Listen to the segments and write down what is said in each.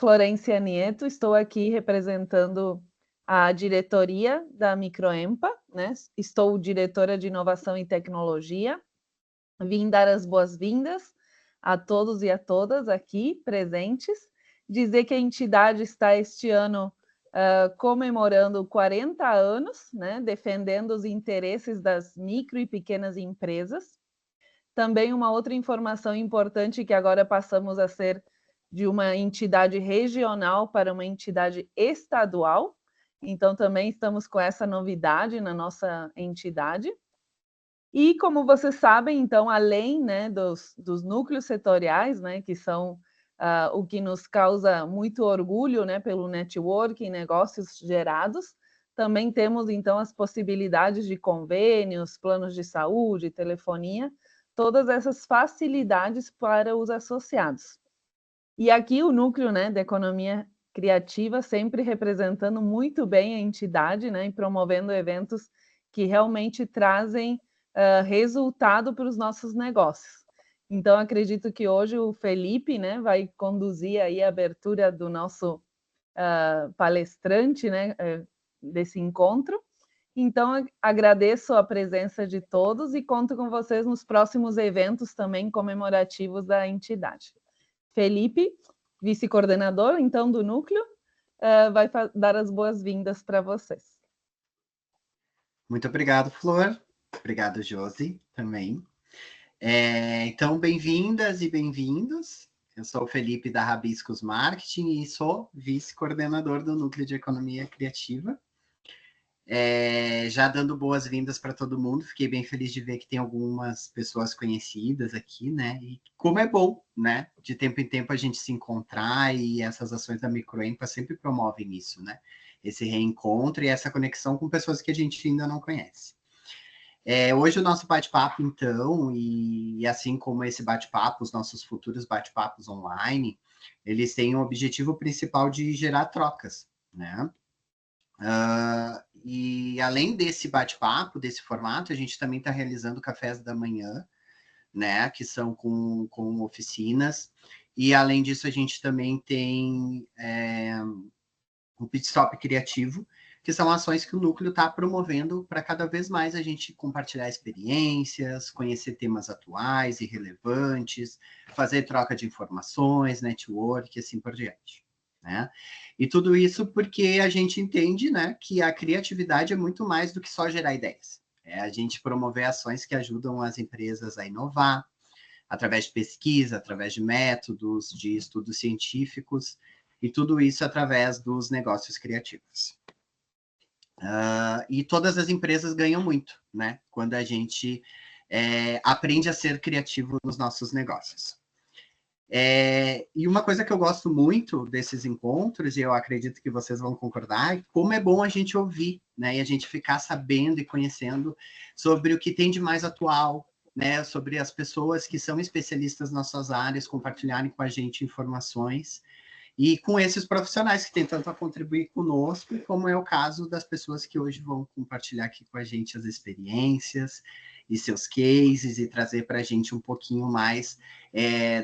Florência Nieto, estou aqui representando a diretoria da Microempa, né? Estou diretora de Inovação e Tecnologia. Vim dar as boas-vindas a todos e a todas aqui presentes, dizer que a entidade está este ano comemorando 40 anos, né? Defendendo os interesses das micro e pequenas empresas. Também uma outra informação importante que agora passamos a ser de uma entidade regional para uma entidade estadual. Então, também estamos com essa novidade na nossa entidade. E, como vocês sabem, então, além, né, dos núcleos setoriais, né, que são o que nos causa muito orgulho, né, pelo networking, negócios gerados, também temos, então, as possibilidades de convênios, planos de saúde, telefonia, todas essas facilidades para os associados. E aqui o núcleo, né, da economia criativa sempre representando muito bem a entidade, né, e promovendo eventos que realmente trazem resultado para os nossos negócios. Então, acredito que hoje o Felipe, né, vai conduzir aí a abertura do nosso palestrante, né, desse encontro. Então, agradeço a presença de todos e conto com vocês nos próximos eventos também comemorativos da entidade. Felipe, vice-coordenador, então, do núcleo, vai dar as boas-vindas para vocês. Muito obrigado, Flor. Obrigado, Josi, também. Então, bem-vindas e bem-vindos. Eu sou o Felipe da Rabiscos Marketing e sou vice-coordenador do Núcleo de Economia Criativa. Já dando boas-vindas para todo mundo, fiquei bem feliz de ver que tem algumas pessoas conhecidas aqui, né? E como é bom, né? De tempo em tempo a gente se encontrar e essas ações da Microempa sempre promovem isso, né? Esse reencontro e essa conexão com pessoas que a gente ainda não conhece. Hoje o nosso bate-papo, então, e assim como esse bate-papo, os nossos futuros bate-papos online, eles têm o objetivo principal de gerar trocas, né? E além desse bate-papo, desse formato, a gente também está realizando cafés da manhã, né, que são com oficinas, e além disso a gente também tem o Pit Stop Criativo, que são ações que o Núcleo está promovendo para cada vez mais a gente compartilhar experiências, conhecer temas atuais e relevantes, fazer troca de informações, network, assim por diante. Né? E tudo isso porque a gente entende, né, que a criatividade é muito mais do que só gerar ideias. É a gente promover ações que ajudam as empresas a inovar, através de pesquisa, através de métodos, de estudos científicos, e tudo isso através dos negócios criativos. E todas as empresas ganham muito, né, quando a gente aprende a ser criativo nos nossos negócios. E uma coisa que eu gosto muito desses encontros, e eu acredito que vocês vão concordar, é como é bom a gente ouvir, né, e a gente ficar sabendo e conhecendo sobre o que tem de mais atual, né, sobre as pessoas que são especialistas nas suas áreas, compartilharem com a gente informações, e com esses profissionais que têm tanto a contribuir conosco, como é o caso das pessoas que hoje vão compartilhar aqui com a gente as experiências e seus cases e trazer para a gente um pouquinho mais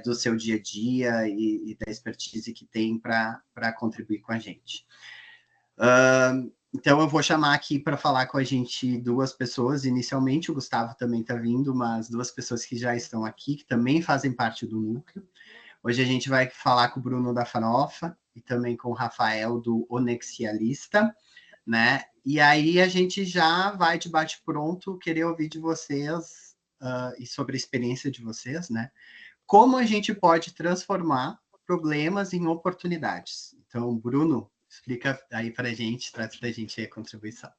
do seu dia a dia e da expertise que tem para contribuir com a gente. Então, eu vou chamar aqui para falar com a gente duas pessoas. Inicialmente, o Gustavo também está vindo, mas duas pessoas que já estão aqui, que também fazem parte do núcleo. Hoje a gente vai falar com o Bruno da Farofa e também com o Rafael do Onexialista, né? E aí a gente já vai de bate-pronto querer ouvir de vocês e sobre a experiência de vocês, né? Como a gente pode transformar problemas em oportunidades. Então, Bruno, explica aí para a gente, traz para a gente a contribuição.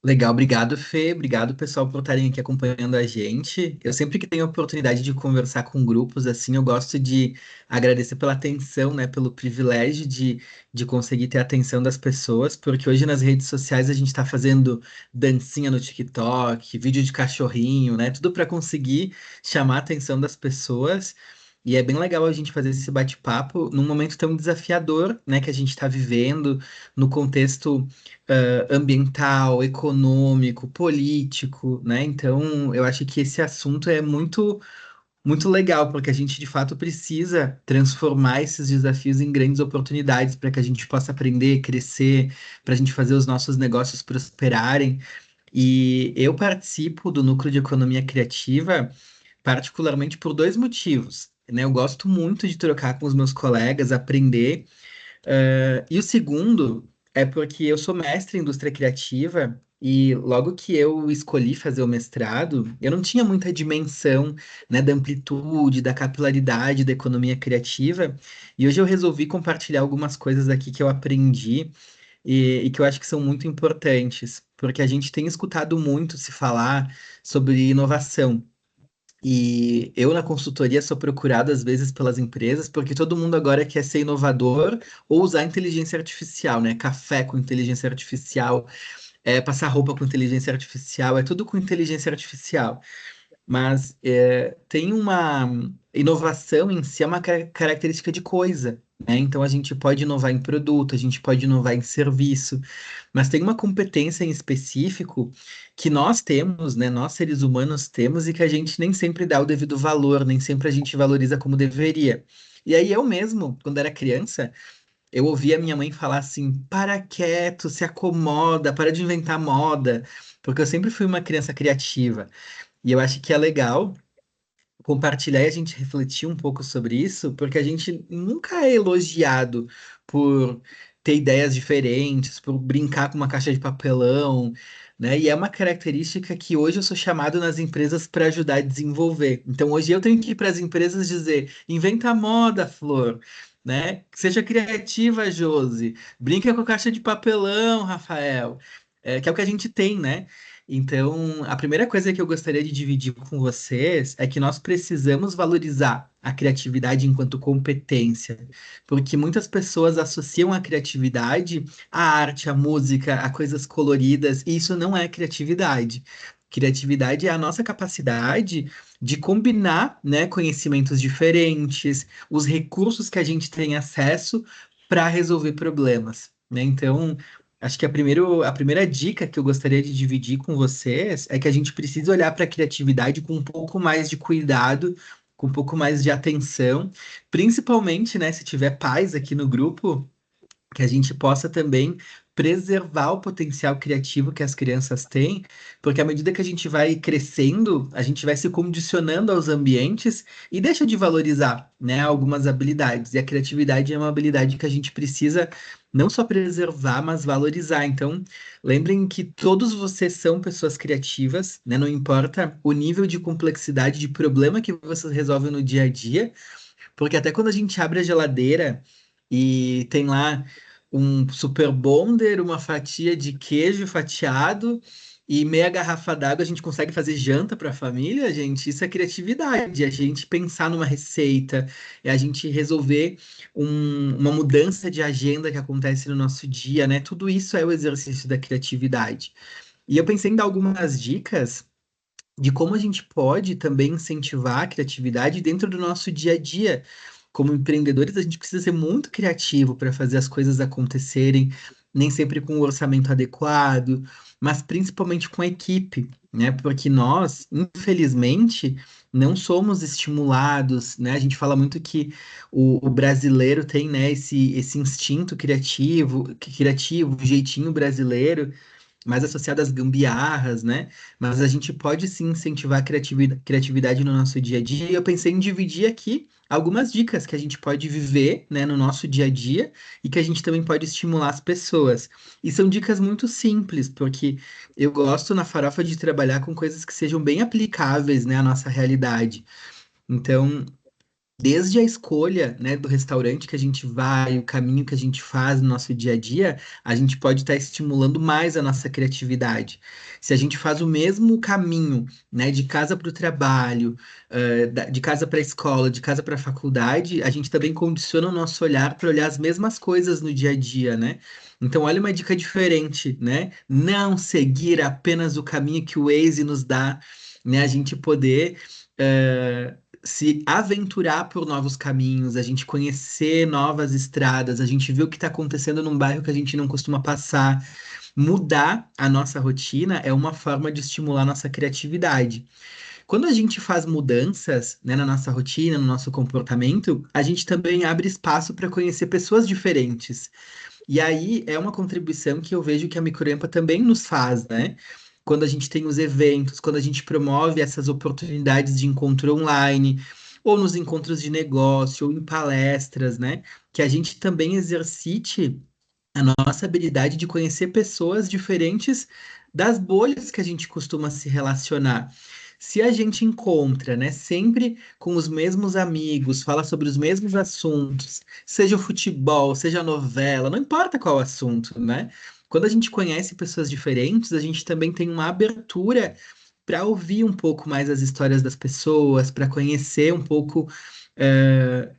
Legal, obrigado, Fê. Obrigado, pessoal, por estarem aqui acompanhando a gente. Eu sempre que tenho a oportunidade de conversar com grupos assim, eu gosto de agradecer pela atenção, né, pelo privilégio de conseguir ter a atenção das pessoas, porque hoje nas redes sociais a gente está fazendo dancinha no TikTok, vídeo de cachorrinho, né, tudo para conseguir chamar a atenção das pessoas. E é bem legal a gente fazer esse bate-papo num momento tão desafiador, né, que a gente está vivendo, no contexto ambiental, econômico, político, né? Então, eu acho que esse assunto é muito muito legal, porque a gente de fato precisa transformar esses desafios em grandes oportunidades para que a gente possa aprender, crescer, para a gente fazer os nossos negócios prosperarem. E eu participo do Núcleo de Economia Criativa, particularmente por dois motivos, né? Eu gosto muito de trocar com os meus colegas, aprender. E o segundo é porque eu sou mestre em indústria criativa e logo que eu escolhi fazer o mestrado, eu não tinha muita dimensão, né, da amplitude, da capilaridade da economia criativa. E hoje eu resolvi compartilhar algumas coisas aqui que eu aprendi e que eu acho que são muito importantes, porque a gente tem escutado muito se falar sobre inovação. E eu, na consultoria, sou procurado às vezes pelas empresas, porque todo mundo agora quer ser inovador ou usar inteligência artificial, né? Café com inteligência artificial, passar roupa com inteligência artificial, é tudo com inteligência artificial. Mas tem uma inovação em si, é uma característica de coisa, né? Então a gente pode inovar em produto, a gente pode inovar em serviço, mas tem uma competência em específico que nós temos, né? Nós seres humanos temos e que a gente nem sempre dá o devido valor, nem sempre a gente valoriza como deveria. E aí eu mesmo, quando era criança, eu ouvia minha mãe falar assim: para quieto, se acomoda, para de inventar moda, porque eu sempre fui uma criança criativa. E eu acho que é legal compartilhar e a gente refletir um pouco sobre isso, porque a gente nunca é elogiado por ter ideias diferentes, por brincar com uma caixa de papelão, né? E é uma característica que hoje eu sou chamado nas empresas para ajudar a desenvolver. Então hoje eu tenho que ir para as empresas dizer: inventa moda, Flor. Né? Seja criativa, Josi. Brinca com a caixa de papelão, Rafael. Que é o que a gente tem, né? Então, a primeira coisa que eu gostaria de dividir com vocês é que nós precisamos valorizar a criatividade enquanto competência, porque muitas pessoas associam a criatividade à arte, à música, a coisas coloridas, e isso não é criatividade. Criatividade é a nossa capacidade de combinar, né, conhecimentos diferentes, os recursos que a gente tem acesso para resolver problemas, né? Então, acho que a primeira dica que eu gostaria de dividir com vocês é que a gente precisa olhar para a criatividade com um pouco mais de cuidado, com um pouco mais de atenção, principalmente, né, se tiver pais aqui no grupo, que a gente possa também preservar o potencial criativo que as crianças têm, porque à medida que a gente vai crescendo, a gente vai se condicionando aos ambientes e deixa de valorizar, né, algumas habilidades. E a criatividade é uma habilidade que a gente precisa não só preservar, mas valorizar. Então, lembrem que todos vocês são pessoas criativas, né? Não importa o nível de complexidade de problema que vocês resolvem no dia a dia, porque até quando a gente abre a geladeira e tem lá um super bonder, uma fatia de queijo fatiado e meia garrafa d'água, a gente consegue fazer janta para a família, gente. Isso é criatividade. A gente pensar numa receita, é a gente resolver uma mudança de agenda que acontece no nosso dia, né? Tudo isso é o exercício da criatividade. E eu pensei em dar algumas dicas de como a gente pode também incentivar a criatividade dentro do nosso dia a dia. Como empreendedores, a gente precisa ser muito criativo para fazer as coisas acontecerem, nem sempre com o orçamento adequado, mas principalmente com a equipe, né? Porque nós, infelizmente, não somos estimulados, né? A gente fala muito que o brasileiro tem, né, esse instinto criativo, o jeitinho brasileiro mais associado às gambiarras, né? Mas a gente pode sim incentivar a criatividade no nosso dia a dia. E eu pensei em dividir aqui algumas dicas que a gente pode viver, né, no nosso dia a dia e que a gente também pode estimular as pessoas. E são dicas muito simples, porque eu gosto na Farofa de trabalhar com coisas que sejam bem aplicáveis, né, à nossa realidade. Então, desde a escolha, né, do restaurante que a gente vai, o caminho que a gente faz no nosso dia a dia, a gente pode estar estimulando mais a nossa criatividade. Se a gente faz o mesmo caminho, né, de casa para o trabalho, de casa para a escola, de casa para a faculdade, a gente também condiciona o nosso olhar para olhar as mesmas coisas no dia a dia, né? Então, olha uma dica diferente, né? Não seguir apenas o caminho que o Waze nos dá, né? A gente poder se aventurar por novos caminhos, a gente conhecer novas estradas, a gente ver o que está acontecendo num bairro que a gente não costuma passar. Mudar a nossa rotina é uma forma de estimular a nossa criatividade. Quando a gente faz mudanças, né, na nossa rotina, no nosso comportamento, a gente também abre espaço para conhecer pessoas diferentes. E aí é uma contribuição que eu vejo que a Microempa também nos faz, né? Quando a gente tem os eventos, quando a gente promove essas oportunidades de encontro online, ou nos encontros de negócio, ou em palestras, né? Que a gente também exercite a nossa habilidade de conhecer pessoas diferentes das bolhas que a gente costuma se relacionar. Se a gente encontra, né, sempre com os mesmos amigos, fala sobre os mesmos assuntos, seja o futebol, seja a novela, não importa qual assunto, né? Quando a gente conhece pessoas diferentes, a gente também tem uma abertura para ouvir um pouco mais as histórias das pessoas, para conhecer um pouco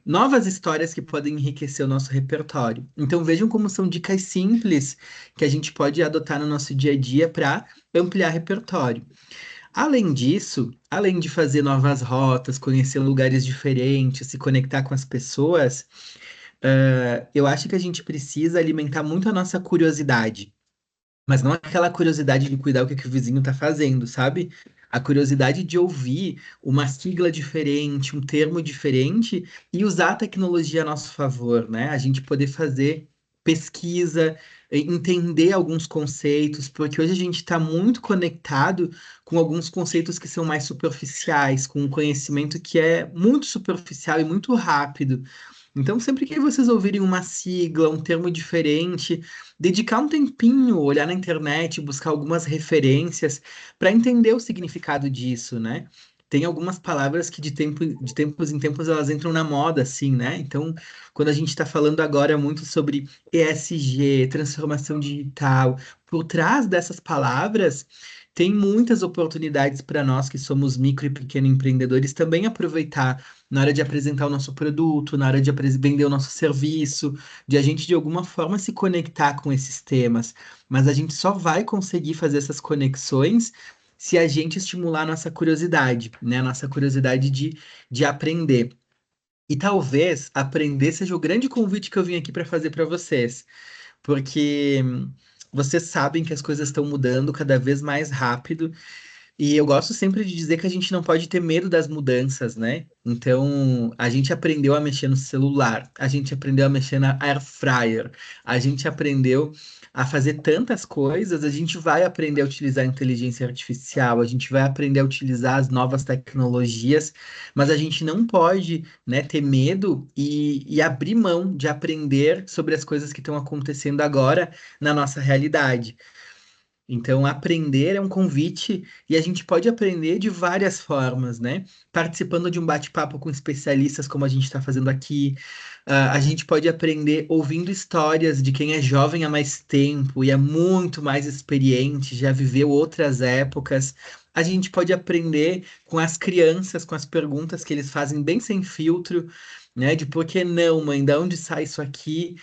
novas histórias que podem enriquecer o nosso repertório. Então vejam como são dicas simples que a gente pode adotar no nosso dia a dia para ampliar repertório. Além disso, além de fazer novas rotas, conhecer lugares diferentes, se conectar com as pessoas, eu acho que a gente precisa alimentar muito a nossa curiosidade. Mas não aquela curiosidade de cuidar o que o vizinho tá fazendo, sabe? A curiosidade de ouvir uma sigla diferente, um termo diferente e usar a tecnologia a nosso favor, né? A gente poder fazer pesquisa, entender alguns conceitos, porque hoje a gente está muito conectado com alguns conceitos que são mais superficiais, com um conhecimento que é muito superficial e muito rápido. Então, sempre que vocês ouvirem uma sigla, um termo diferente, dedicar um tempinho, olhar na internet, buscar algumas referências para entender o significado disso, né? Tem algumas palavras que de tempos em tempos elas entram na moda, assim, né? Então, quando a gente está falando agora muito sobre ESG, transformação digital, por trás dessas palavras tem muitas oportunidades para nós que somos micro e pequeno empreendedores também aproveitar na hora de apresentar o nosso produto, na hora de vender o nosso serviço, de a gente de alguma forma se conectar com esses temas. Mas a gente só vai conseguir fazer essas conexões se a gente estimular a nossa curiosidade, né? A nossa curiosidade de aprender. E talvez aprender seja o grande convite que eu vim aqui para fazer para vocês, porque vocês sabem que as coisas estão mudando cada vez mais rápido e eu gosto sempre de dizer que a gente não pode ter medo das mudanças, né? Então, a gente aprendeu a mexer no celular, a gente aprendeu a mexer na air fryer, a gente aprendeu a fazer tantas coisas, a gente vai aprender a utilizar a inteligência artificial, a gente vai aprender a utilizar as novas tecnologias, mas a gente não pode, né, ter medo e abrir mão de aprender sobre as coisas que estão acontecendo agora na nossa realidade. Então, aprender é um convite e a gente pode aprender de várias formas, né? Participando de um bate-papo com especialistas, como a gente está fazendo aqui. A gente pode aprender ouvindo histórias de quem é jovem há mais tempo e é muito mais experiente, já viveu outras épocas. A gente pode aprender com as crianças, com as perguntas que eles fazem bem sem filtro, né? De por que não, mãe? De onde sai isso aqui?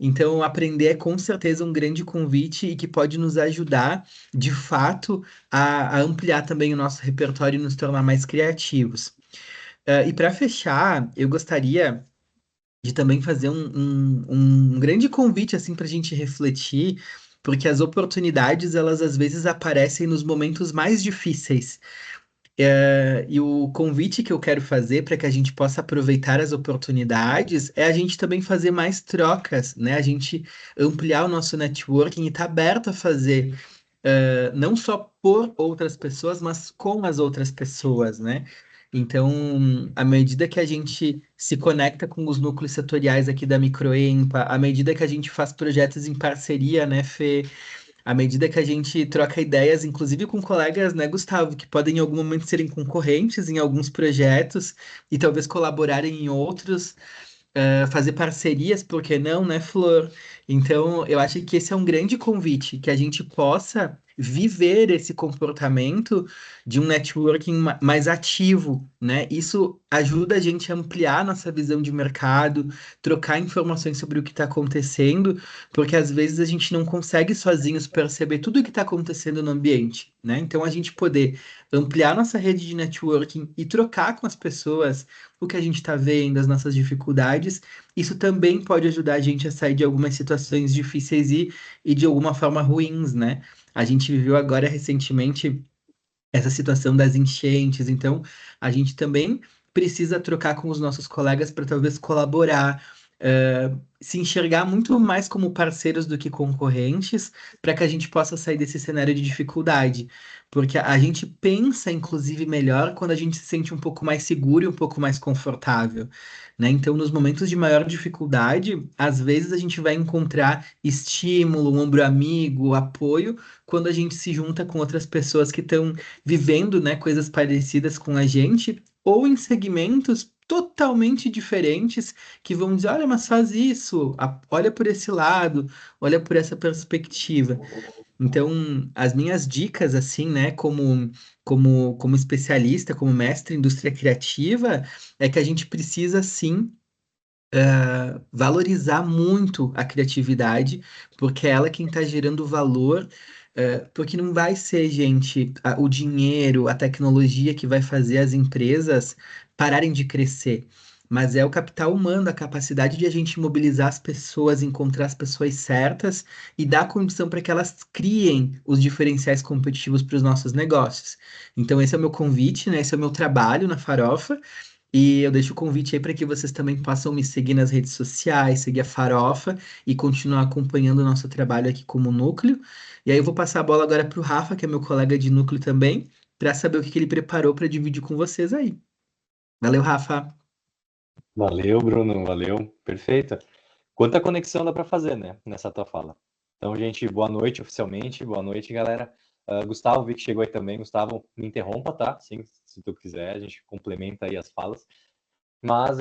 Então, aprender é com certeza um grande convite e que pode nos ajudar, de fato, a ampliar também o nosso repertório e nos tornar mais criativos. E para fechar, eu gostaria de também fazer um grande convite assim para a gente refletir, porque as oportunidades, elas às vezes aparecem nos momentos mais difíceis. E o convite que eu quero fazer para que a gente possa aproveitar as oportunidades é a gente também fazer mais trocas, né? A gente ampliar o nosso networking e estar aberto a fazer, não só por outras pessoas, mas com as outras pessoas, né? Então, à medida que a gente se conecta com os núcleos setoriais aqui da Microempa, à medida que a gente faz projetos em parceria, né, Fê? À medida que a gente troca ideias, inclusive com colegas, né, Gustavo, que podem em algum momento serem concorrentes em alguns projetos e talvez colaborarem em outros, fazer parcerias, por que não, né, Flor? Então, eu acho que esse é um grande convite, que a gente possa viver esse comportamento de um networking mais ativo, né? Isso ajuda a gente a ampliar nossa visão de mercado, trocar informações sobre o que está acontecendo, porque às vezes a gente não consegue sozinhos perceber tudo o que está acontecendo no ambiente, né? Então, a gente poder ampliar nossa rede de networking e trocar com as pessoas o que a gente está vendo, as nossas dificuldades, isso também pode ajudar a gente a sair de algumas situações difíceis e de alguma forma ruins, né? A gente viveu agora recentemente essa situação das enchentes. Então, a gente também precisa trocar com os nossos colegas para talvez colaborar, se enxergar muito mais como parceiros do que concorrentes, para que a gente possa sair desse cenário de dificuldade. Porque a gente pensa, inclusive, melhor quando a gente se sente um pouco mais seguro e um pouco mais confortável, né? Então, nos momentos de maior dificuldade, às vezes a gente vai encontrar estímulo, um ombro amigo, apoio, quando a gente se junta com outras pessoas que estão vivendo, né, coisas parecidas com a gente, ou em segmentos totalmente diferentes, que vão dizer, olha, mas faz isso, olha por esse lado, olha por essa perspectiva. Então, as minhas dicas, assim, né, como especialista, como mestre em indústria criativa, é que a gente precisa, sim, valorizar muito a criatividade, porque é ela quem está gerando valor, porque não vai ser, gente, o dinheiro, a tecnologia que vai fazer as empresas pararem de crescer. Mas é o capital humano, a capacidade de a gente mobilizar as pessoas, encontrar as pessoas certas e dar condição para que elas criem os diferenciais competitivos para os nossos negócios. Então, esse é o meu convite, né? Esse é o meu trabalho na Farofa. E eu deixo o convite aí para que vocês também possam me seguir nas redes sociais, seguir a Farofa e continuar acompanhando o nosso trabalho aqui como núcleo. E aí eu vou passar a bola agora para o Rafa, que é meu colega de núcleo também, para saber o que que ele preparou para dividir com vocês aí. Valeu, Rafa. Valeu, Bruno, valeu, perfeita. Quanta conexão dá para fazer, né, nessa tua fala. Então, gente, boa noite oficialmente, boa noite, galera. Gustavo, vi que chegou aí também. Gustavo, me interrompa, tá? Sim, se tu quiser, a gente complementa aí as falas. Mas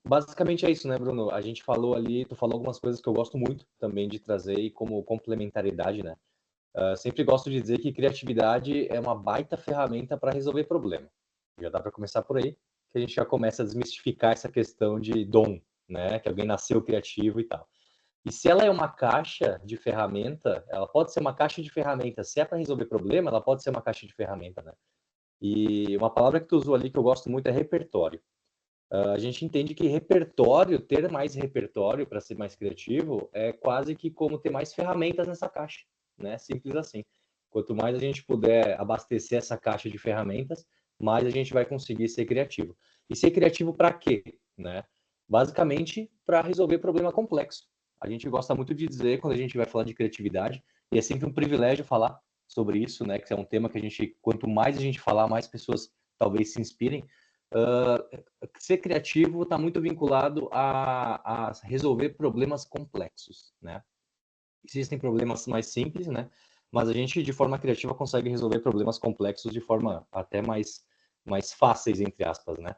basicamente é isso, né, Bruno? A gente falou ali, tu falou algumas coisas que eu gosto muito também de trazer aí como complementaridade, né? Sempre gosto de dizer que criatividade é uma baita ferramenta para resolver problema. Já dá para começar por aí, que a gente já começa a desmistificar essa questão de dom, né? Que alguém nasceu criativo e tal. E se ela é uma caixa de ferramenta, ela pode ser uma caixa de ferramenta. Se é para resolver problema, ela pode ser uma caixa de ferramenta, né? E uma palavra que tu usou ali que eu gosto muito é repertório. A gente entende que repertório, ter mais repertório para ser mais criativo, é quase que como ter mais ferramentas nessa caixa, né? Simples assim. Quanto mais a gente puder abastecer essa caixa de ferramentas, mais a gente vai conseguir ser criativo. E ser criativo para quê, né? Basicamente para resolver problema complexo. A gente gosta muito de dizer quando a gente vai falar de criatividade, e é sempre um privilégio falar sobre isso, né? Que é um tema que a gente, quanto mais a gente falar, mais pessoas talvez se inspirem. Ser criativo está muito vinculado a resolver problemas complexos, né? Existem problemas mais simples, né? Mas a gente, de forma criativa, consegue resolver problemas complexos de forma até mais fáceis, entre aspas, né?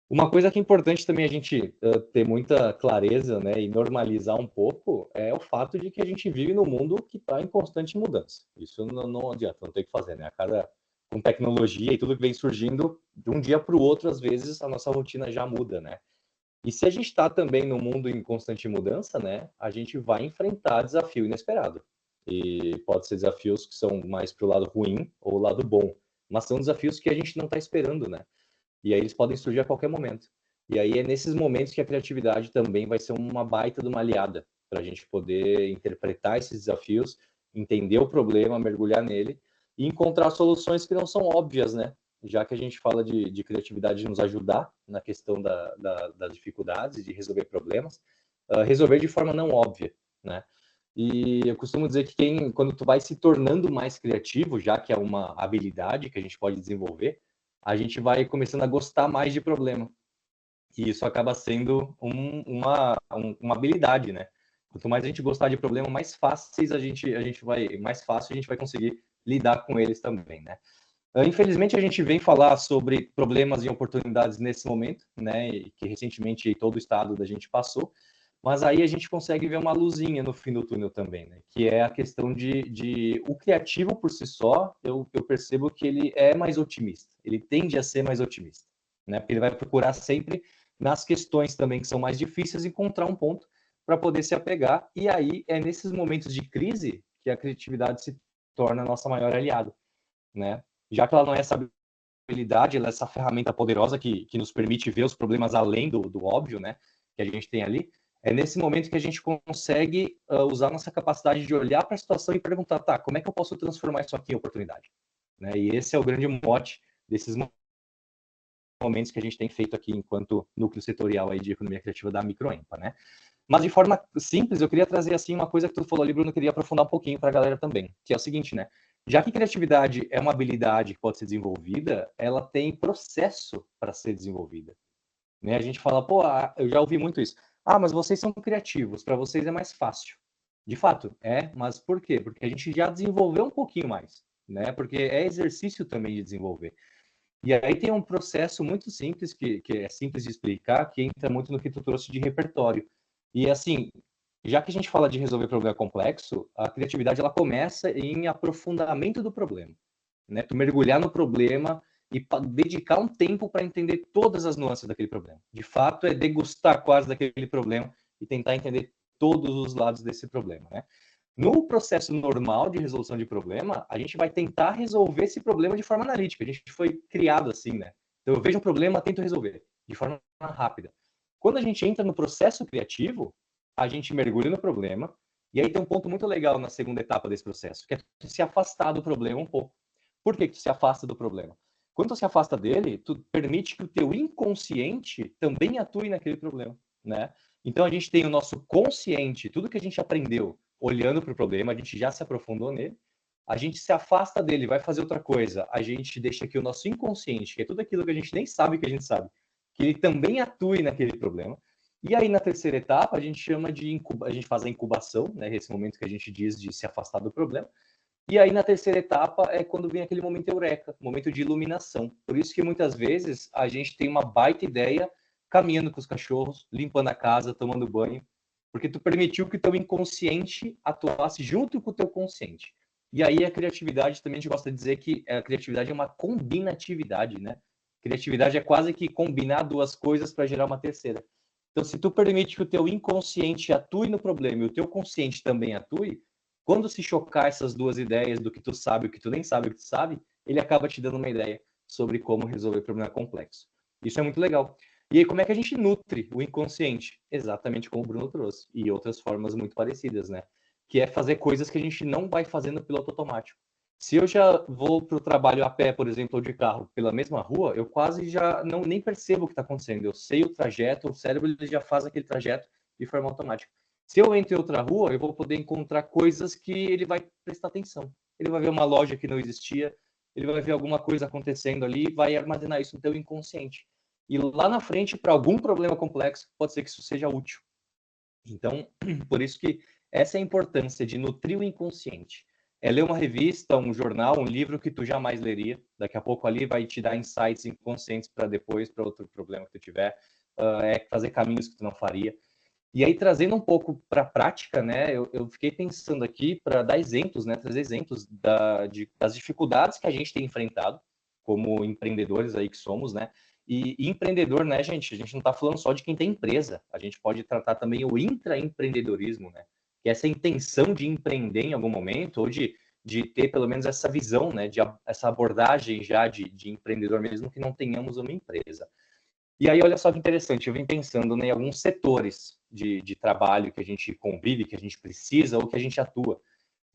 Uma coisa que é importante também a gente ter muita clareza, né, e normalizar um pouco é o fato de que a gente vive num mundo que está em constante mudança. Isso não adianta, não tem o que fazer, né? Com tecnologia e tudo que vem surgindo, de um dia para o outro, às vezes, a nossa rotina já muda, né? E se a gente está também num mundo em constante mudança, né, a gente vai enfrentar desafio inesperado. E pode ser desafios que são mais para o lado ruim ou o lado bom, mas são desafios que a gente não está esperando, né? E aí eles podem surgir a qualquer momento. E aí é nesses momentos que a criatividade também vai ser uma baita de uma aliada para a gente poder interpretar esses desafios, entender o problema, mergulhar nele e encontrar soluções que não são óbvias, né? Já que a gente fala de criatividade de nos ajudar na questão das dificuldades, de resolver problemas, resolver de forma não óbvia, né? E eu costumo dizer que quando tu vai se tornando mais criativo, já que é uma habilidade que a gente pode desenvolver, a gente vai começando a gostar mais de problema. E isso acaba sendo uma habilidade, né? Quanto mais a gente gostar de problema, mais fáceis mais fácil a gente vai conseguir lidar com eles também, né? Infelizmente, a gente vem falar sobre problemas e oportunidades nesse momento, né? E que recentemente todo o estado da gente passou, mas aí a gente consegue ver uma luzinha no fim do túnel também, né? Que é a questão de o criativo por si só, eu percebo que ele é mais otimista, ele tende a ser mais otimista, né? Porque ele vai procurar sempre nas questões também que são mais difíceis encontrar um ponto para poder se apegar, e aí é nesses momentos de crise que a criatividade se torna a nossa maior aliada, né? Já que ela não é essa habilidade, ela é essa ferramenta poderosa que nos permite ver os problemas além do óbvio, né? Que a gente tem ali. É nesse momento que a gente consegue usar nossa capacidade de olhar para a situação e perguntar, tá, como é que eu posso transformar isso aqui em oportunidade? né? E esse é o grande mote desses momentos que a gente tem feito aqui enquanto núcleo setorial aí de economia criativa da Microempa, né? Mas de forma simples, eu queria trazer assim uma coisa que tu falou ali, Bruno, eu queria aprofundar um pouquinho para a galera também, que é o seguinte, né? Já que criatividade é uma habilidade que pode ser desenvolvida, ela tem processo para ser desenvolvida, né? A gente fala, pô, eu já ouvi muito isso. Ah, mas vocês são criativos, para vocês é mais fácil. De fato, mas por quê? Porque a gente já desenvolveu um pouquinho mais, né? Porque é exercício também de desenvolver. E aí tem um processo muito simples, que é simples de explicar, que entra muito no que tu trouxe de repertório. E assim, já que a gente fala de resolver problema complexo, a criatividade ela começa em aprofundamento do problema, né? Tu mergulhar no problema e dedicar um tempo para entender todas as nuances daquele problema. De fato, é degustar quase daquele problema e tentar entender todos os lados desse problema, né? No processo normal de resolução de problema, a gente vai tentar resolver esse problema de forma analítica. A gente foi criado assim, né? Então, eu vejo um problema, tento resolver de forma rápida. Quando a gente entra no processo criativo, a gente mergulha no problema, e aí tem um ponto muito legal na segunda etapa desse processo, que é se afastar do problema um pouco. Por que tu se afasta do problema? Quando tu se afasta dele, tu permite que o teu inconsciente também atue naquele problema, né? Então, a gente tem o nosso consciente, tudo que a gente aprendeu olhando para o problema, a gente já se aprofundou nele, a gente se afasta dele, vai fazer outra coisa, a gente deixa aqui o nosso inconsciente, que é tudo aquilo que a gente nem sabe que a gente sabe, que ele também atue naquele problema. E aí, na terceira etapa, a gente chama de a gente faz a incubação, né, esse momento que a gente diz de se afastar do problema. E aí, na terceira etapa, é quando vem aquele momento eureka, momento de iluminação. Por isso que muitas vezes a gente tem uma baita ideia caminhando com os cachorros, limpando a casa, tomando banho, porque tu permitiu que o teu inconsciente atuasse junto com o teu consciente. E aí a criatividade, também a gente gosta de dizer que a criatividade é uma combinatividade, né? Criatividade é quase que combinar duas coisas para gerar uma terceira. Então, se tu permite que o teu inconsciente atue no problema e o teu consciente também atue, quando se chocar essas duas ideias do que tu sabe e o que tu nem sabe o que tu sabe, ele acaba te dando uma ideia sobre como resolver problema complexo. Isso é muito legal. E aí, como é que a gente nutre o inconsciente? Exatamente como o Bruno trouxe. E outras formas muito parecidas, né? Que é fazer coisas que a gente não vai fazer no piloto automático. Se eu já vou para o trabalho a pé, por exemplo, ou de carro, pela mesma rua, eu quase já nem percebo o que está acontecendo. Eu sei o trajeto, o cérebro ele já faz aquele trajeto de forma automática. Se eu entro em outra rua, eu vou poder encontrar coisas que ele vai prestar atenção. Ele vai ver uma loja que não existia, ele vai ver alguma coisa acontecendo ali e vai armazenar isso no teu inconsciente. E lá na frente, para algum problema complexo, pode ser que isso seja útil. Então, por isso que essa é a importância de nutrir o inconsciente. É ler uma revista, um jornal, um livro que tu jamais leria. Daqui a pouco ali vai te dar insights inconscientes para depois, para outro problema que tu tiver. É fazer caminhos que tu não faria. E aí, trazendo um pouco para a prática, né, eu fiquei pensando aqui para dar exemplos, né, trazer exemplos das dificuldades que a gente tem enfrentado como empreendedores aí que somos, né, e empreendedor, né, a gente não está falando só de quem tem empresa, a gente pode tratar também o intraempreendedorismo, né, que é essa intenção de empreender em algum momento, ou de ter pelo menos essa visão, né, essa abordagem já de empreendedor mesmo que não tenhamos uma empresa. E aí, olha só que interessante, eu vim pensando, né, em alguns setores de trabalho que a gente convive, que a gente precisa ou que a gente atua.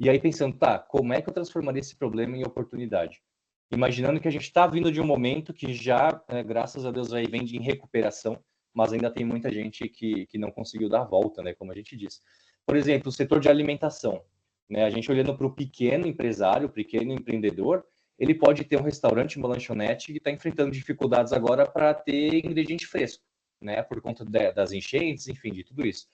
E aí pensando, tá, como é que eu transformaria esse problema em oportunidade? Imaginando que a gente está vindo de um momento que já, graças a Deus, aí vem em recuperação, mas ainda tem muita gente que não conseguiu dar a volta, né, como a gente diz. Por exemplo, o setor de alimentação, né, a gente olhando para o pequeno empresário, o pequeno empreendedor, ele pode ter um restaurante, uma lanchonete que está enfrentando dificuldades agora para ter ingrediente fresco, né, por conta das enchentes, enfim, de tudo isso.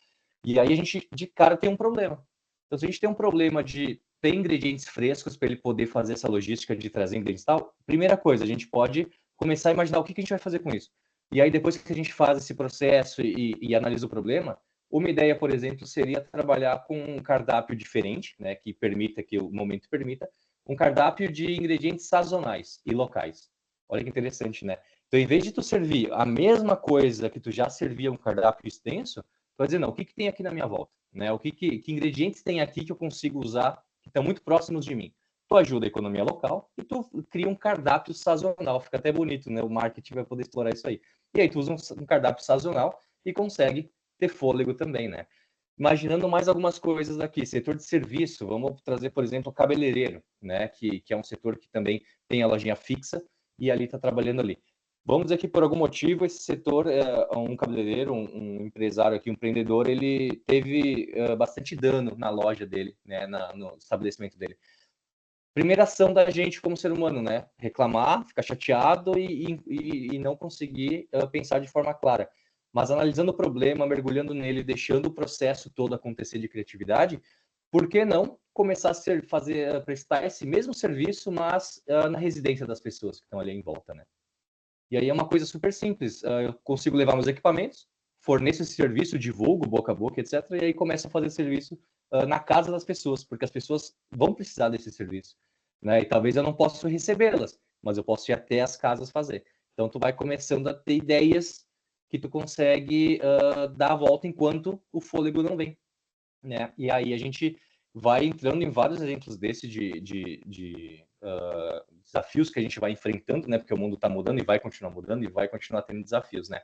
E aí a gente, de cara, tem um problema. Então, se a gente tem um problema de ter ingredientes frescos para ele poder fazer essa logística de trazer ingredientes e tal, primeira coisa, a gente pode começar a imaginar o que a gente vai fazer com isso. E aí, depois que a gente faz esse processo e analisa o problema, uma ideia, por exemplo, seria trabalhar com um cardápio diferente, né, que permita, que o momento permita, um cardápio de ingredientes sazonais e locais. Olha que interessante, né? Então, em vez de tu servir a mesma coisa que tu já servia um cardápio extenso, tu vai dizer, não, o que tem aqui na minha volta? Né? Que ingredientes tem aqui que eu consigo usar, que estão muito próximos de mim? Tu ajuda a economia local e tu cria um cardápio sazonal. Fica até bonito, né? O marketing vai poder explorar isso aí. E aí tu usa um cardápio sazonal e consegue ter fôlego também, né? Imaginando mais algumas coisas aqui, setor de serviço, vamos trazer, por exemplo, o cabeleireiro, né, que é um setor que também tem a lojinha fixa e ali está trabalhando ali. Vamos dizer que por algum motivo esse setor, um cabeleireiro, um empresário aqui, um empreendedor, ele teve bastante dano na loja dele, né, no estabelecimento dele. Primeira ação da gente como ser humano, né, reclamar, ficar chateado e não conseguir pensar de forma clara. Mas analisando o problema, mergulhando nele, deixando o processo todo acontecer de criatividade, por que não começar a prestar esse mesmo serviço, mas na residência das pessoas que estão ali em volta, né? E aí é uma coisa super simples. Eu consigo levar meus equipamentos, forneço esse serviço, divulgo boca a boca, etc. E aí começo a fazer serviço na casa das pessoas, porque as pessoas vão precisar desse serviço, né? E talvez eu não possa recebê-las, mas eu posso ir até as casas fazer. Então tu vai começando a ter ideias que tu consegue dar a volta enquanto o fôlego não vem, né? E aí a gente vai entrando em vários exemplos desse de desafios que a gente vai enfrentando, né? Porque o mundo está mudando e vai continuar mudando e vai continuar tendo desafios, né?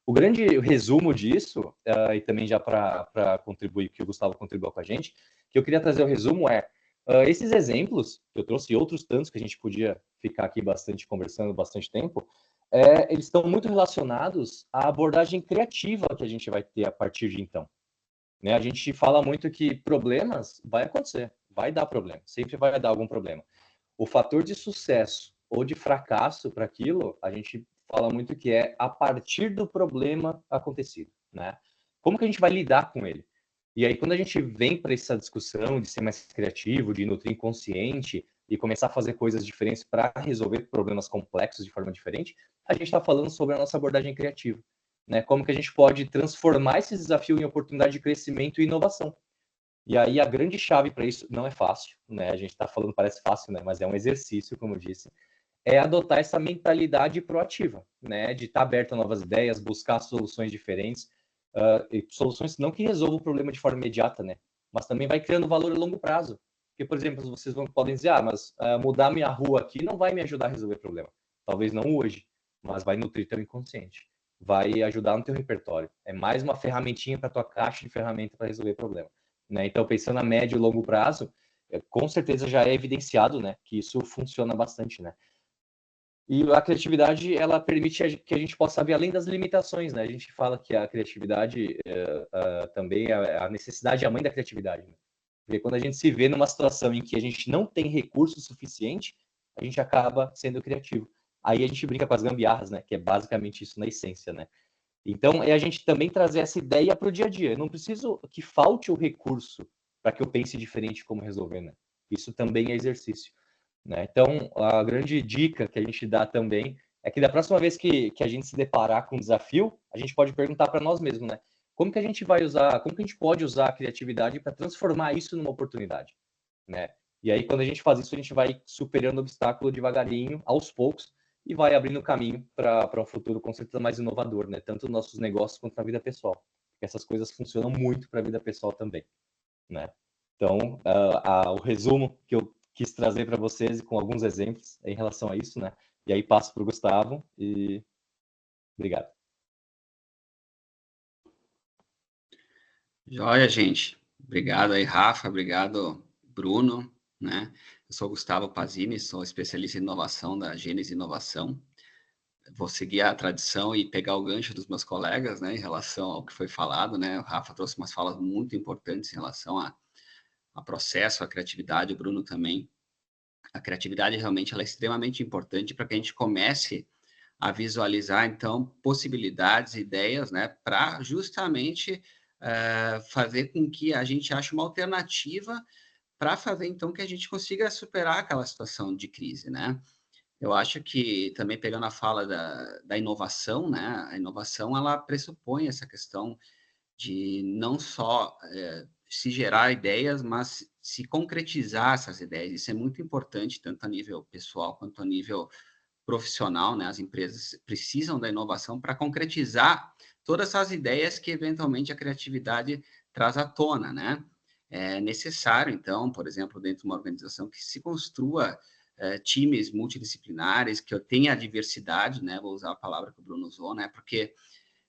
O grande resumo disso, e também já para contribuir, que o Gustavo contribuiu com a gente, que eu queria trazer o resumo esses exemplos, que eu trouxe outros tantos que a gente podia ficar aqui bastante conversando bastante tempo, eles estão muito relacionados à abordagem criativa que a gente vai ter a partir de então. Né? A gente fala muito que problemas vai acontecer, vai dar problema, sempre vai dar algum problema. O fator de sucesso ou de fracasso para aquilo, a gente fala muito que é a partir do problema acontecido, né? Como que a gente vai lidar com ele? E aí, quando a gente vem para essa discussão de ser mais criativo, de nutrir inconsciente e começar a fazer coisas diferentes para resolver problemas complexos de forma diferente, a gente está falando sobre a nossa abordagem criativa, né? Como que a gente pode transformar esse desafio em oportunidade de crescimento e inovação. E aí a grande chave para isso não é fácil, né? A gente está falando, parece fácil, né? Mas é um exercício, como eu disse, é adotar essa mentalidade proativa, né? De estar aberto a novas ideias, buscar soluções diferentes, soluções não que resolvam o problema de forma imediata, né? Mas também vai criando valor a longo prazo. Porque, por exemplo, vocês podem dizer, mas mudar minha rua aqui não vai me ajudar a resolver o problema. Talvez não hoje, mas vai nutrir teu inconsciente. Vai ajudar no teu repertório. É mais uma ferramentinha para tua caixa de ferramentas para resolver o problema. Né? Então, pensando a médio e longo prazo, com certeza já é evidenciado, né, que isso funciona bastante, né? E a criatividade, ela permite que a gente possa ver além das limitações, né? A gente fala que a criatividade também, a necessidade é a mãe da criatividade, né? Porque quando a gente se vê numa situação em que a gente não tem recurso suficiente, a gente acaba sendo criativo. Aí a gente brinca com as gambiarras, né? Que é basicamente isso na essência, né? Então, é a gente também trazer essa ideia para o dia a dia. Eu não preciso que falte o recurso para que eu pense diferente como resolver, né? Isso também é exercício, né? Então, a grande dica que a gente dá também é que da próxima vez que a gente se deparar com um desafio, a gente pode perguntar para nós mesmos, né? Como que a gente vai usar, como que a gente pode usar a criatividade para transformar isso numa oportunidade, né? E aí, quando a gente faz isso, a gente vai superando o obstáculo devagarinho, aos poucos, e vai abrindo caminho para um futuro com certeza mais inovador, né? Tanto nos nossos negócios quanto na vida pessoal. Porque essas coisas funcionam muito para a vida pessoal também, né? Então, o resumo que eu quis trazer para vocês com alguns exemplos em relação a isso, né? E aí passo para o Gustavo e obrigado. Joia, gente. Obrigado aí, Rafa. Obrigado, Bruno, né? Eu sou Gustavo Pazini, sou especialista em inovação da Gênese Inovação. Vou seguir a tradição e pegar o gancho dos meus colegas, né, em relação ao que foi falado, né? O Rafa trouxe umas falas muito importantes em relação a processo, a criatividade, o Bruno também. A criatividade realmente ela é extremamente importante para que a gente comece a visualizar, então, possibilidades, ideias, né, para justamente fazer com que a gente ache uma alternativa para fazer, então, que a gente consiga superar aquela situação de crise, né? Eu acho que, também pegando a fala da inovação, né, a inovação, ela pressupõe essa questão de não só se gerar ideias, mas se concretizar essas ideias. Isso é muito importante, tanto a nível pessoal quanto a nível profissional, né? As empresas precisam da inovação para concretizar todas essas ideias que, eventualmente, a criatividade traz à tona, né? É necessário, então, por exemplo, dentro de uma organização que se construa times multidisciplinares, que tenha a diversidade, né? Vou usar a palavra que o Bruno usou, né? Porque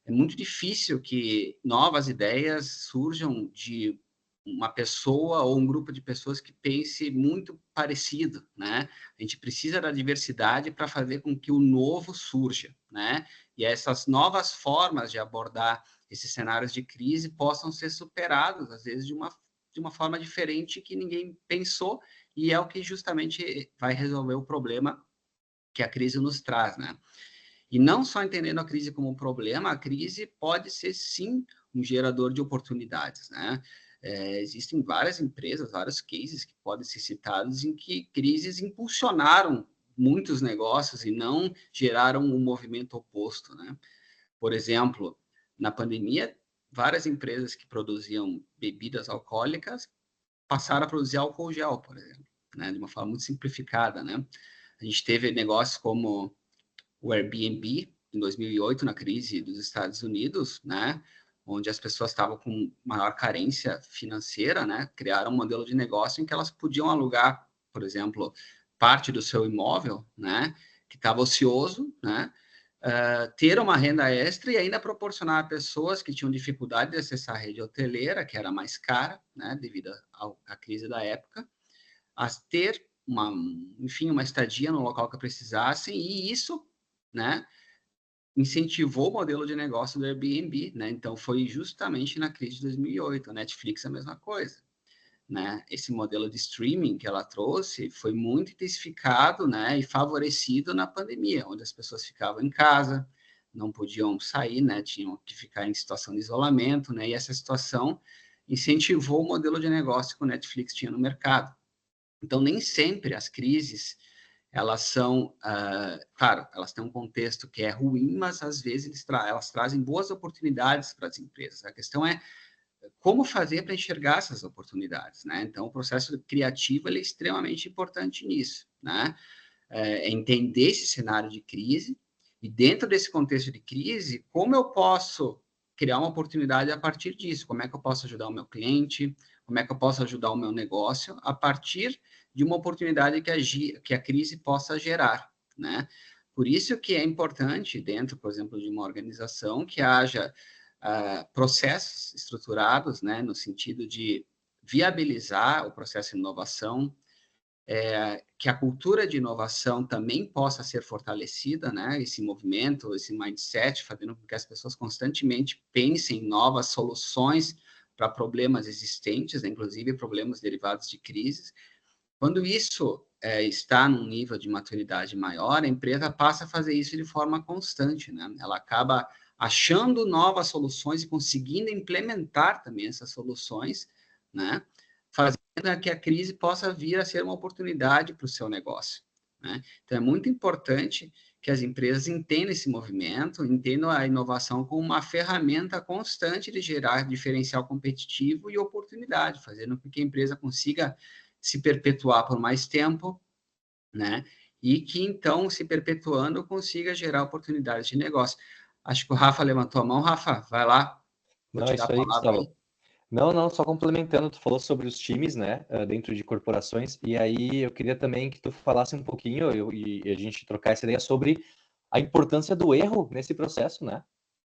É muito difícil que novas ideias surjam de uma pessoa ou um grupo de pessoas que pense muito parecido, né? A gente precisa da diversidade para fazer com que o novo surja, né? E essas novas formas de abordar esses cenários de crise possam ser superados, às vezes, de uma forma diferente que ninguém pensou, e é o que justamente vai resolver o problema que a crise nos traz, né? E não só entendendo a crise como um problema, a crise pode ser, sim, um gerador de oportunidades, né? Existem várias empresas, vários cases que podem ser citados em que crises impulsionaram muitos negócios e não geraram um movimento oposto, né? Por exemplo, na pandemia, várias empresas que produziam bebidas alcoólicas passaram a produzir álcool gel, por exemplo, né? De uma forma muito simplificada, né? A gente teve negócios como o Airbnb, em 2008, na crise dos Estados Unidos, né, onde as pessoas estavam com maior carência financeira, né, criaram um modelo de negócio em que elas podiam alugar, por exemplo, parte do seu imóvel, né, que estava ocioso, né, ter uma renda extra e ainda proporcionar a pessoas que tinham dificuldade de acessar a rede hoteleira, que era mais cara, né, devido à crise da época, a ter uma estadia no local que precisassem, e isso, né, incentivou o modelo de negócio do Airbnb, né? Então, foi justamente na crise de 2008. A Netflix é a mesma coisa, né? Esse modelo de streaming que ela trouxe foi muito intensificado, né, e favorecido na pandemia, onde as pessoas ficavam em casa, não podiam sair, né, tinham que ficar em situação de isolamento, né, e essa situação incentivou o modelo de negócio que o Netflix tinha no mercado. Então, nem sempre as crises, elas são, claro, elas têm um contexto que é ruim, mas às vezes elas trazem boas oportunidades para as empresas. A questão é como fazer para enxergar essas oportunidades, né? Então, o processo criativo ele é extremamente importante nisso, né? Entender esse cenário de crise e, dentro desse contexto de crise, como eu posso criar uma oportunidade a partir disso? Como é que eu posso ajudar o meu cliente? Como é que eu posso ajudar o meu negócio a partir de uma oportunidade que a crise possa gerar, né? Por isso que é importante, dentro, por exemplo, de uma organização, que haja processos estruturados, né, no sentido de viabilizar o processo de inovação, que a cultura de inovação também possa ser fortalecida, né? Esse movimento, esse mindset, fazendo com que as pessoas constantemente pensem em novas soluções para problemas existentes, né? Inclusive problemas derivados de crises. Quando isso está num nível de maturidade maior, a empresa passa a fazer isso de forma constante, né? Ela acaba achando novas soluções e conseguindo implementar também essas soluções, né? Fazendo que a crise possa vir a ser uma oportunidade para o seu negócio, né? Então, é muito importante que as empresas entendam esse movimento, entendam a inovação como uma ferramenta constante de gerar diferencial competitivo e oportunidade, fazendo com que a empresa consiga se perpetuar por mais tempo, né? E que, então, se perpetuando, consiga gerar oportunidades de negócio. Acho que o Rafa levantou a mão. Rafa, vai lá. Vou Não, te é dar isso a aí, palavra Gustavo. aí. Não, só complementando, tu falou sobre os times, né, dentro de corporações, e aí eu queria também que tu falasse um pouquinho e a gente trocar essa ideia sobre a importância do erro nesse processo, né?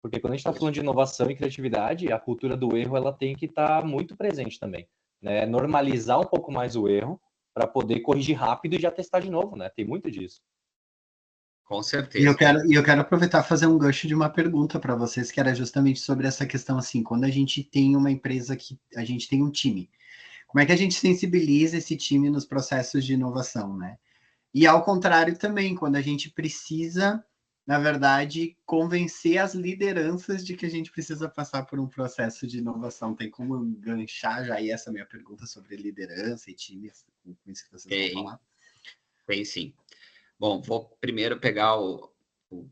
Porque quando a gente está falando de inovação e criatividade, a cultura do erro ela tem que estar muito presente também, né? Normalizar um pouco mais o erro para poder corrigir rápido e já testar de novo, né? Tem muito disso. Com E certeza. eu quero aproveitar e fazer um gancho de uma pergunta para vocês, que era justamente sobre essa questão, assim, quando a gente tem uma empresa que a gente tem um time, como é que a gente sensibiliza esse time nos processos de inovação, né? E ao contrário também, quando a gente precisa, na verdade, convencer as lideranças de que a gente precisa passar por um processo de inovação. Tem como enganchar já aí essa minha pergunta sobre liderança e times, com isso que vocês vão falar? Tem sim. Bom, vou primeiro pegar o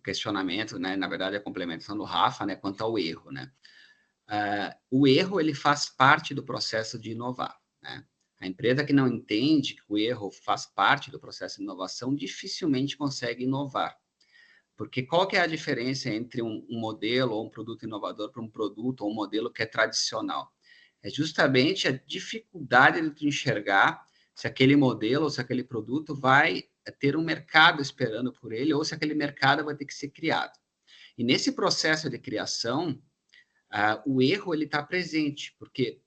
questionamento, né? Na verdade, a complementação do Rafa, né? Quanto ao erro, né? O erro, ele faz parte do processo de inovar, né? A empresa que não entende que o erro faz parte do processo de inovação dificilmente consegue inovar. Porque qual que é a diferença entre um modelo ou um produto inovador para um produto ou um modelo que é tradicional? É justamente a dificuldade de enxergar se aquele modelo ou se aquele produto vai ter um mercado esperando por ele ou se aquele mercado vai ter que ser criado. E nesse processo de criação, o erro ele está presente, porque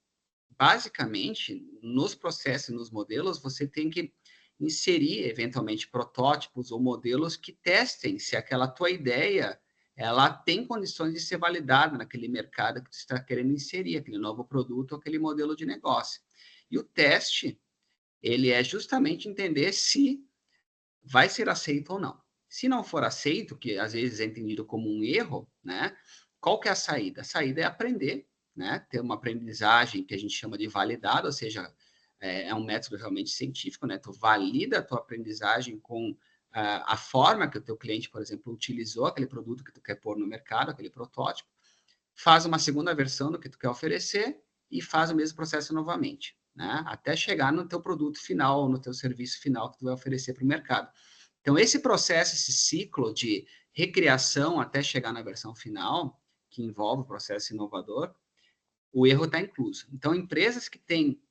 basicamente nos processos, nos modelos, você tem que inserir eventualmente protótipos ou modelos que testem se aquela tua ideia ela tem condições de ser validada naquele mercado que tu está querendo inserir, aquele novo produto ou aquele modelo de negócio. E o teste, ele é justamente entender se vai ser aceito ou não. Se não for aceito, que às vezes é entendido como um erro, né? Qual que é a saída? A saída é aprender, né? Ter uma aprendizagem que a gente chama de validado, ou seja, é um método realmente científico, né? Tu valida a tua aprendizagem com a forma que o teu cliente, por exemplo, utilizou aquele produto que tu quer pôr no mercado, aquele protótipo, faz uma segunda versão do que tu quer oferecer e faz o mesmo processo novamente, né? Até chegar no teu produto final ou no teu serviço final que tu vai oferecer para o mercado. Então, esse processo, esse ciclo de recriação até chegar na versão final, que envolve o processo inovador, o erro está incluso. Então, empresas que têm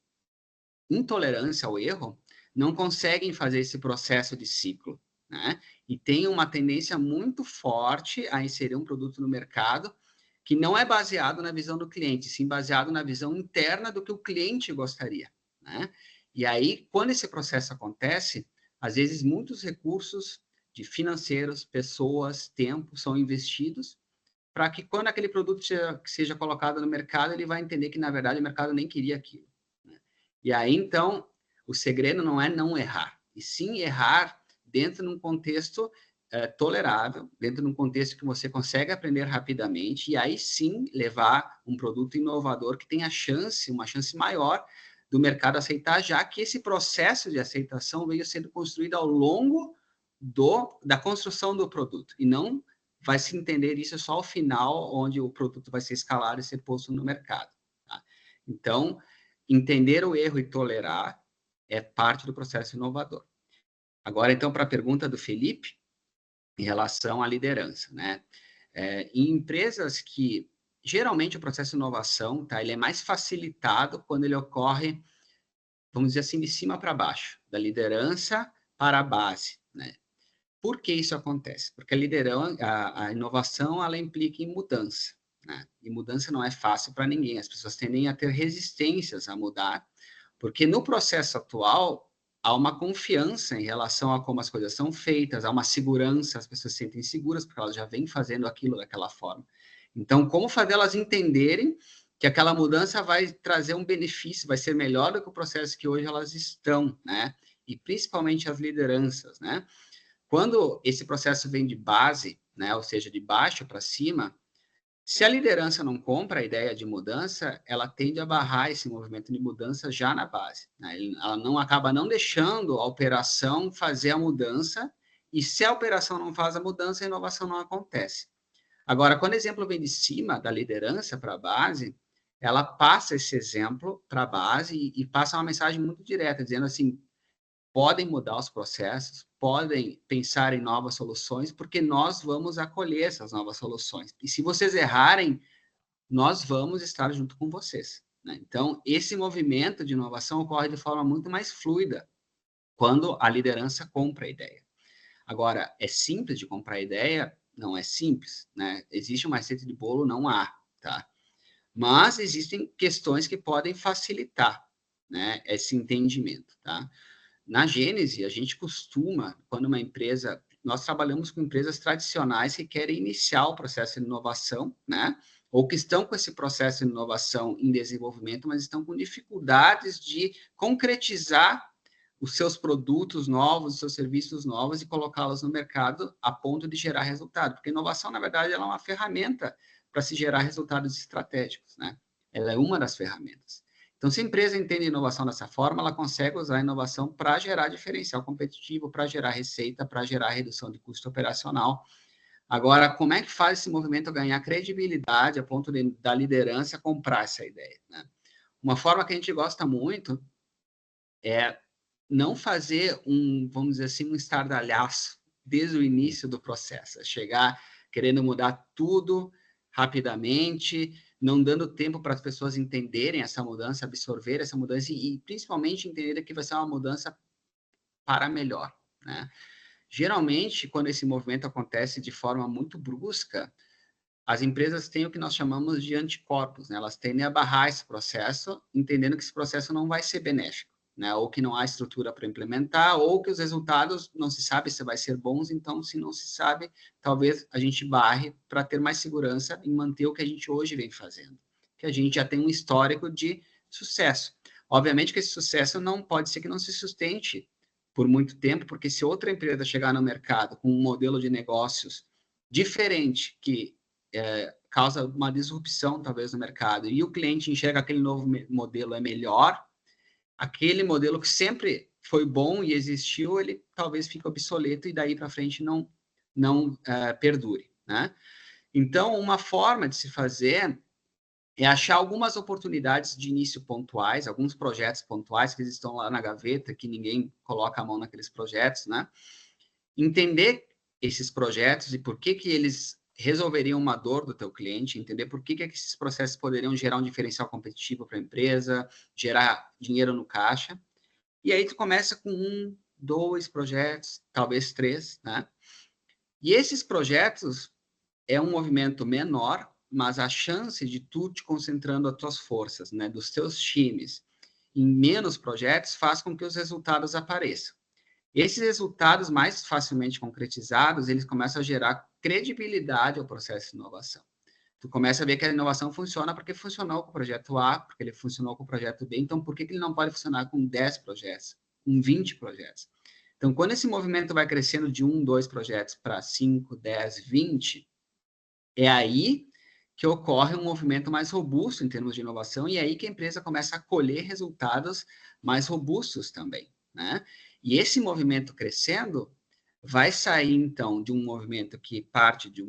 intolerância ao erro não conseguem fazer esse processo de ciclo, né? E tem uma tendência muito forte a inserir um produto no mercado que não é baseado na visão do cliente, sim baseado na visão interna do que o cliente gostaria, né? E aí, quando esse processo acontece, às vezes muitos recursos de financeiros, pessoas, tempo são investidos para que quando aquele produto seja colocado no mercado, ele vai entender que, na verdade, o mercado nem queria aquilo, né? E aí, então, o segredo não é não errar, e sim errar dentro de um contexto tolerável, dentro de um contexto que você consegue aprender rapidamente, e aí sim levar um produto inovador que tenha uma chance maior do mercado aceitar, já que esse processo de aceitação veio sendo construído ao longo da construção do produto, e não vai se entender isso só ao final, onde o produto vai ser escalado e ser posto no mercado, tá? Então, entender o erro e tolerar é parte do processo inovador. Agora, então, para a pergunta do Felipe, em relação à liderança, né? Em empresas que, geralmente, o processo de inovação, tá, ele é mais facilitado quando ele ocorre, vamos dizer assim, de cima para baixo, da liderança para a base, né? Por que isso acontece? Porque a inovação, ela implica em mudança, né? E mudança não é fácil para ninguém. As pessoas tendem a ter resistências a mudar, porque no processo atual há uma confiança em relação a como as coisas são feitas, há uma segurança, as pessoas se sentem seguras porque elas já vêm fazendo aquilo daquela forma. Então, como fazer elas entenderem que aquela mudança vai trazer um benefício, vai ser melhor do que o processo que hoje elas estão, né? E principalmente as lideranças, né? Quando esse processo vem de base, né, ou seja, de baixo para cima, se a liderança não compra a ideia de mudança, ela tende a barrar esse movimento de mudança já na base, né? Ela não acaba não deixando a operação fazer a mudança, e se a operação não faz a mudança, a inovação não acontece. Agora, quando o exemplo vem de cima, da liderança para a base, ela passa esse exemplo para a base e passa uma mensagem muito direta, dizendo assim: podem mudar os processos, podem pensar em novas soluções, porque nós vamos acolher essas novas soluções. E se vocês errarem, nós vamos estar junto com vocês, né? Então, esse movimento de inovação ocorre de forma muito mais fluida quando a liderança compra a ideia. Agora, é simples de comprar a ideia? Não é simples, né? Existe uma receita de bolo? Não há, tá? Mas existem questões que podem facilitar, né, esse entendimento, tá? Na Gênese, a gente costuma, quando uma empresa... Nós trabalhamos com empresas tradicionais que querem iniciar o processo de inovação, né? Ou que estão com esse processo de inovação em desenvolvimento, mas estão com dificuldades de concretizar os seus produtos novos, os seus serviços novos e colocá-los no mercado a ponto de gerar resultado. Porque inovação, na verdade, ela é uma ferramenta para se gerar resultados estratégicos, né? Ela é uma das ferramentas. Então, se a empresa entende inovação dessa forma, ela consegue usar a inovação para gerar diferencial competitivo, para gerar receita, para gerar redução de custo operacional. Agora, como é que faz esse movimento ganhar credibilidade a ponto da liderança comprar essa ideia, né? Uma forma que a gente gosta muito é não fazer vamos dizer assim, um estardalhaço desde o início do processo, chegar querendo mudar tudo rapidamente, não dando tempo para as pessoas entenderem essa mudança, absorver essa mudança e principalmente entenderem que vai ser uma mudança para melhor, né? Geralmente, quando esse movimento acontece de forma muito brusca, as empresas têm o que nós chamamos de anticorpos, né? Elas tendem a barrar esse processo, entendendo que esse processo não vai ser benéfico, né? Ou que não há estrutura para implementar, ou que os resultados não se sabe se vai ser bons, então, se não se sabe, talvez a gente barre para ter mais segurança em manter o que a gente hoje vem fazendo, que a gente já tem um histórico de sucesso. Obviamente que esse sucesso não pode ser que não se sustente por muito tempo, porque se outra empresa chegar no mercado com um modelo de negócios diferente, que causa uma disrupção, talvez, no mercado, e o cliente enxerga aquele novo modelo é melhor, aquele modelo que sempre foi bom e existiu, ele talvez fique obsoleto e daí para frente não perdure, né? Então, uma forma de se fazer é achar algumas oportunidades de início pontuais, alguns projetos pontuais que estão lá na gaveta, que ninguém coloca a mão naqueles projetos, né? Entender esses projetos e por que eles resolveriam uma dor do teu cliente, entender por que esses processos poderiam gerar um diferencial competitivo para a empresa, gerar dinheiro no caixa. E aí tu começa com 1, 2 projetos, talvez 3, né? E esses projetos é um movimento menor, mas a chance de tu te concentrando as tuas forças, né, dos teus times, em menos projetos, faz com que os resultados apareçam. Esses resultados mais facilmente concretizados, eles começam a gerar credibilidade ao processo de inovação. Tu começa a ver que a inovação funciona porque funcionou com o projeto A, porque ele funcionou com o projeto B, então por que ele não pode funcionar com 10 projetos, com 20 projetos? Então, quando esse movimento vai crescendo de 1, 2 projetos para 5, 10, 20, é aí que ocorre um movimento mais robusto em termos de inovação e é aí que a empresa começa a colher resultados mais robustos também, né? E esse movimento crescendo vai sair, então, de um movimento que parte de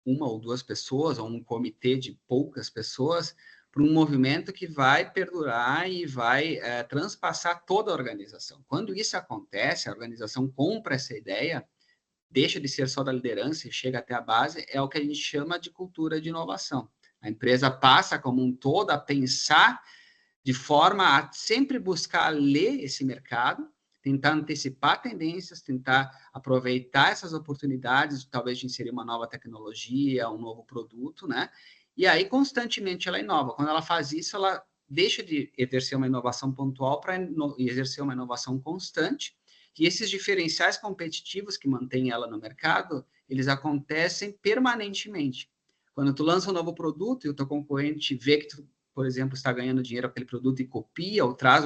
uma ou duas pessoas, ou um comitê de poucas pessoas, para um movimento que vai perdurar e vai transpassar toda a organização. Quando isso acontece, a organização compra essa ideia, deixa de ser só da liderança e chega até a base, é o que a gente chama de cultura de inovação. A empresa passa como um todo a pensar de forma a sempre buscar ler esse mercado, tentar antecipar tendências, tentar aproveitar essas oportunidades, talvez de inserir uma nova tecnologia, um novo produto, né? E aí, constantemente, ela inova. Quando ela faz isso, ela deixa de exercer uma inovação pontual para exercer uma inovação constante. E esses diferenciais competitivos que mantêm ela no mercado, eles acontecem permanentemente. Quando tu lança um novo produto e o teu concorrente vê que tu, por exemplo, está ganhando dinheiro com aquele produto e copia ou traz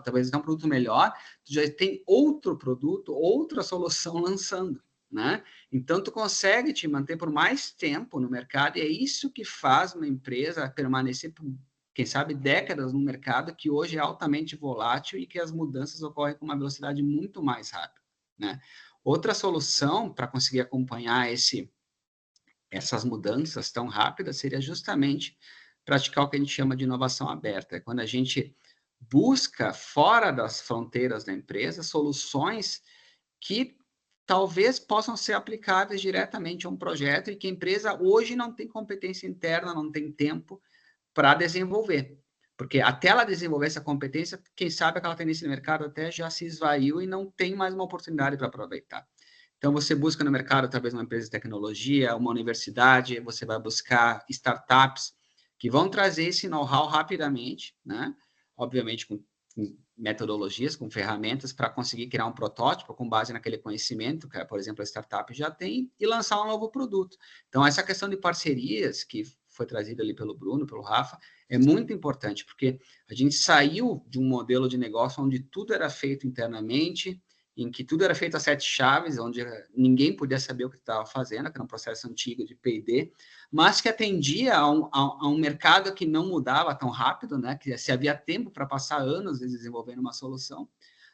talvez um produto melhor, tu já tem outro produto, outra solução lançando, né? Então, tu consegue te manter por mais tempo no mercado e é isso que faz uma empresa permanecer por, quem sabe, décadas no mercado, que hoje é altamente volátil e que as mudanças ocorrem com uma velocidade muito mais rápida, né? Outra solução para conseguir acompanhar essas mudanças tão rápidas seria justamente praticar o que a gente chama de inovação aberta. É quando a gente busca, fora das fronteiras da empresa, soluções que talvez possam ser aplicáveis diretamente a um projeto e que a empresa hoje não tem competência interna, não tem tempo para desenvolver. Porque até ela desenvolver essa competência, quem sabe aquela tendência no mercado até já se esvaiu e não tem mais uma oportunidade para aproveitar. Então, você busca no mercado, talvez, uma empresa de tecnologia, uma universidade, você vai buscar startups que vão trazer esse know-how rapidamente, né? Obviamente, com metodologias, com ferramentas para conseguir criar um protótipo com base naquele conhecimento que, por exemplo, a startup já tem e lançar um novo produto. Então, essa questão de parcerias que foi trazida ali pelo Bruno, pelo Rafa, é muito importante, porque a gente saiu de um modelo de negócio onde tudo era feito internamente, em que tudo era feito a 7 chaves, onde ninguém podia saber o que estava fazendo, que era um processo antigo de P&D, mas que atendia a um mercado que não mudava tão rápido, né? Que se havia tempo para passar anos desenvolvendo uma solução,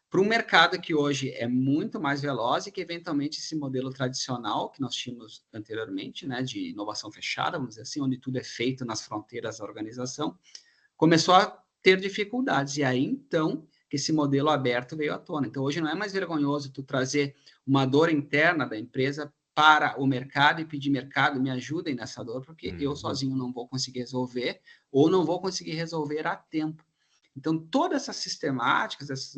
para um mercado que hoje é muito mais veloz e que, eventualmente, esse modelo tradicional que nós tínhamos anteriormente, né, de inovação fechada, vamos dizer assim, onde tudo é feito nas fronteiras da organização, começou a ter dificuldades. E aí, então, que esse modelo aberto veio à tona. Então, hoje não é mais vergonhoso tu trazer uma dor interna da empresa para o mercado e pedir, mercado, me ajudem nessa dor, porque eu sozinho não vou conseguir resolver ou não vou conseguir resolver a tempo. Então, todas essas sistemáticas, essas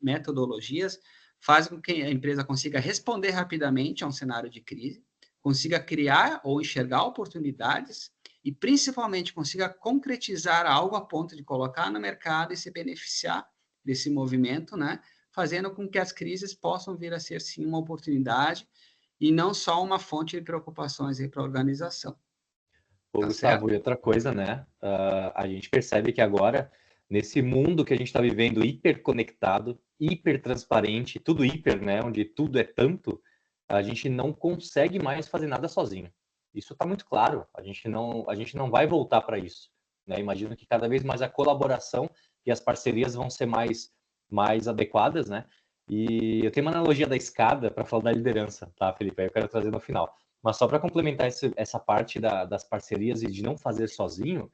metodologias fazem com que a empresa consiga responder rapidamente a um cenário de crise, consiga criar ou enxergar oportunidades e, principalmente, consiga concretizar algo a ponto de colocar no mercado e se beneficiar desse movimento, né? Fazendo com que as crises possam vir a ser, sim, uma oportunidade e não só uma fonte de preocupações para a organização. Ô, Tá Gustavo, certo? e outra coisa, né? A gente percebe que agora, nesse mundo que a gente está vivendo hiperconectado, hipertransparente, tudo hiper, né? Onde tudo é tanto, a gente não consegue mais fazer nada sozinho. Isso está muito claro. A gente não vai voltar para isso, né? Imagino que cada vez mais a colaboração e as parcerias vão ser mais adequadas, né? E eu tenho uma analogia da escada para falar da liderança, tá, Felipe? Aí eu quero trazer no final. Mas só para complementar essa parte das parcerias e de não fazer sozinho,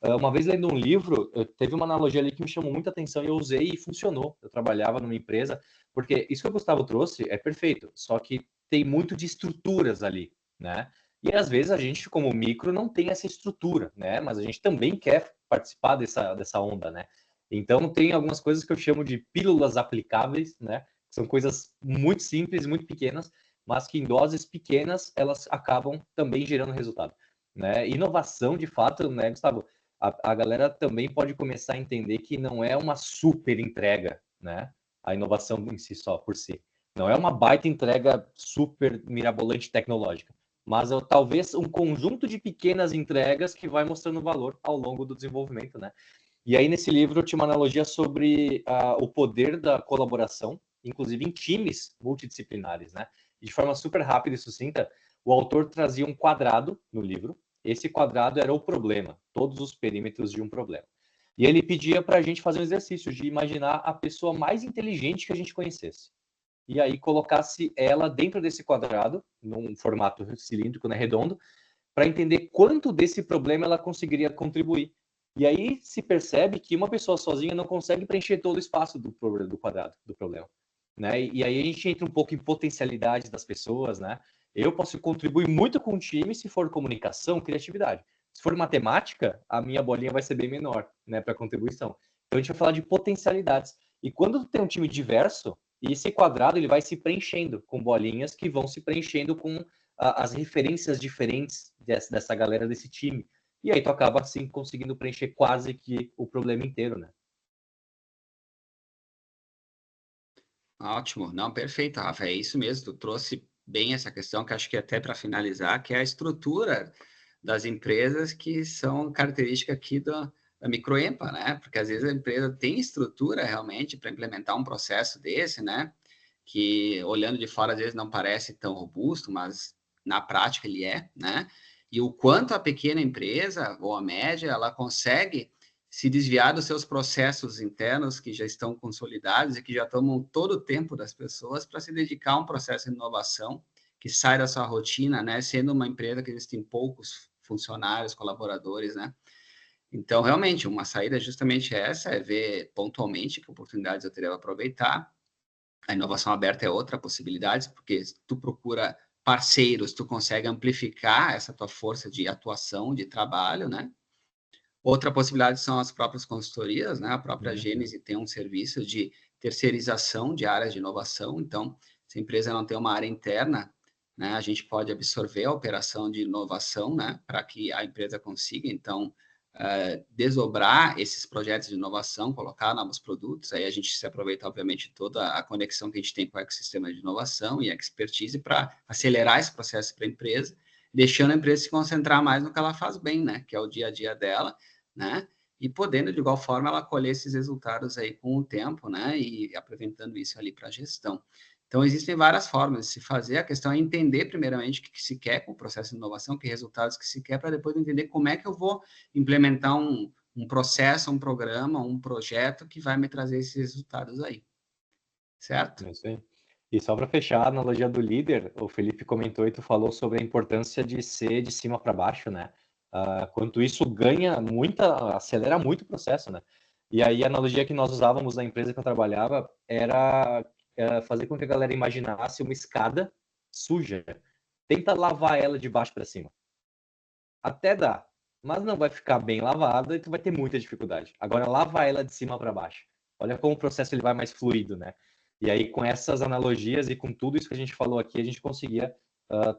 uma vez lendo um livro, teve uma analogia ali que me chamou muita atenção e eu usei e funcionou. Eu trabalhava numa empresa, porque isso que o Gustavo trouxe é perfeito, só que tem muito de estruturas ali, né? E às vezes a gente, como micro, não tem essa estrutura, né? Mas a gente também quer participar dessa onda, né? Então tem algumas coisas que eu chamo de pílulas aplicáveis, né? São coisas muito simples, muito pequenas, mas que em doses pequenas elas acabam também gerando resultado, né? Inovação, de fato, né, Gustavo? A galera também pode começar a entender que não é uma super entrega, né? A inovação em si só, por si. Não é uma baita entrega super mirabolante tecnológica, mas talvez um conjunto de pequenas entregas que vai mostrando valor ao longo do desenvolvimento, né? E aí, nesse livro, eu tinha uma analogia sobre o poder da colaboração, inclusive em times multidisciplinares, né? E de forma super rápida e sucinta, o autor trazia um quadrado no livro. Esse quadrado era o problema, todos os perímetros de um problema. E ele pedia para a gente fazer um exercício de imaginar a pessoa mais inteligente que a gente conhecesse. E aí colocasse ela dentro desse quadrado, num formato cilíndrico, né, redondo, para entender quanto desse problema ela conseguiria contribuir. E aí se percebe que uma pessoa sozinha não consegue preencher todo o espaço do quadrado, do problema, né? E aí a gente entra um pouco em potencialidades das pessoas, né? Eu posso contribuir muito com o time se for comunicação, criatividade. Se for matemática, a minha bolinha vai ser bem menor, né, para contribuição. Então a gente vai falar de potencialidades. E quando tem um time diverso, esse quadrado ele vai se preenchendo com bolinhas que vão se preenchendo com as referências diferentes dessa galera desse time. E aí tu acaba, assim, conseguindo preencher quase que o problema inteiro, né? Ótimo. Não, perfeito, Rafa. É isso mesmo. Tu trouxe bem essa questão, que acho que até para finalizar, que é a estrutura das empresas que são característica aqui da Microempa, né? Porque às vezes a empresa tem estrutura realmente para implementar um processo desse, né? Que olhando de fora às vezes não parece tão robusto, mas na prática ele é, né? E o quanto a pequena empresa ou a média, ela consegue se desviar dos seus processos internos que já estão consolidados e que já tomam todo o tempo das pessoas para se dedicar a um processo de inovação que sai da sua rotina, né? Sendo uma empresa que existem poucos funcionários, colaboradores, né? Então, realmente, uma saída é justamente essa, é ver pontualmente que oportunidades eu teria para aproveitar. A inovação aberta é outra possibilidade, porque se tu procura parceiros, tu consegue amplificar essa tua força de atuação, de trabalho, né? Outra possibilidade são as próprias consultorias, né? A própria Gênese tem um serviço de terceirização de áreas de inovação. Então, se a empresa não tem uma área interna, né, a gente pode absorver a operação de inovação, né, para que a empresa consiga, então, desdobrar esses projetos de inovação, colocar novos produtos. Aí a gente se aproveita, obviamente, toda a conexão que a gente tem com o ecossistema de inovação e expertise para acelerar esse processo para a empresa, deixando a empresa se concentrar mais no que ela faz bem, né, que é o dia a dia dela, né? E podendo, de igual forma, ela colher esses resultados aí com o tempo, né? E apresentando isso ali para a gestão. Então, existem várias formas de se fazer. A questão é entender, primeiramente, o que se quer com o processo de inovação, que resultados que se quer, para depois entender como é que eu vou implementar um processo, um programa, um projeto que vai me trazer esses resultados aí. Certo? É isso aí. E só para fechar a analogia do líder, o Felipe comentou e tu falou sobre a importância de ser de cima para baixo, né? Quanto isso ganha acelera muito o processo, né? E aí a analogia que nós usávamos na empresa que eu trabalhava era fazer com que a galera imaginasse uma escada suja. Tenta lavar ela de baixo para cima. Até dá, mas não vai ficar bem lavada e tu vai ter muita dificuldade. Agora lava ela de cima para baixo. Olha como o processo ele vai mais fluido, né? E aí com essas analogias e com tudo isso que a gente falou aqui, a gente conseguia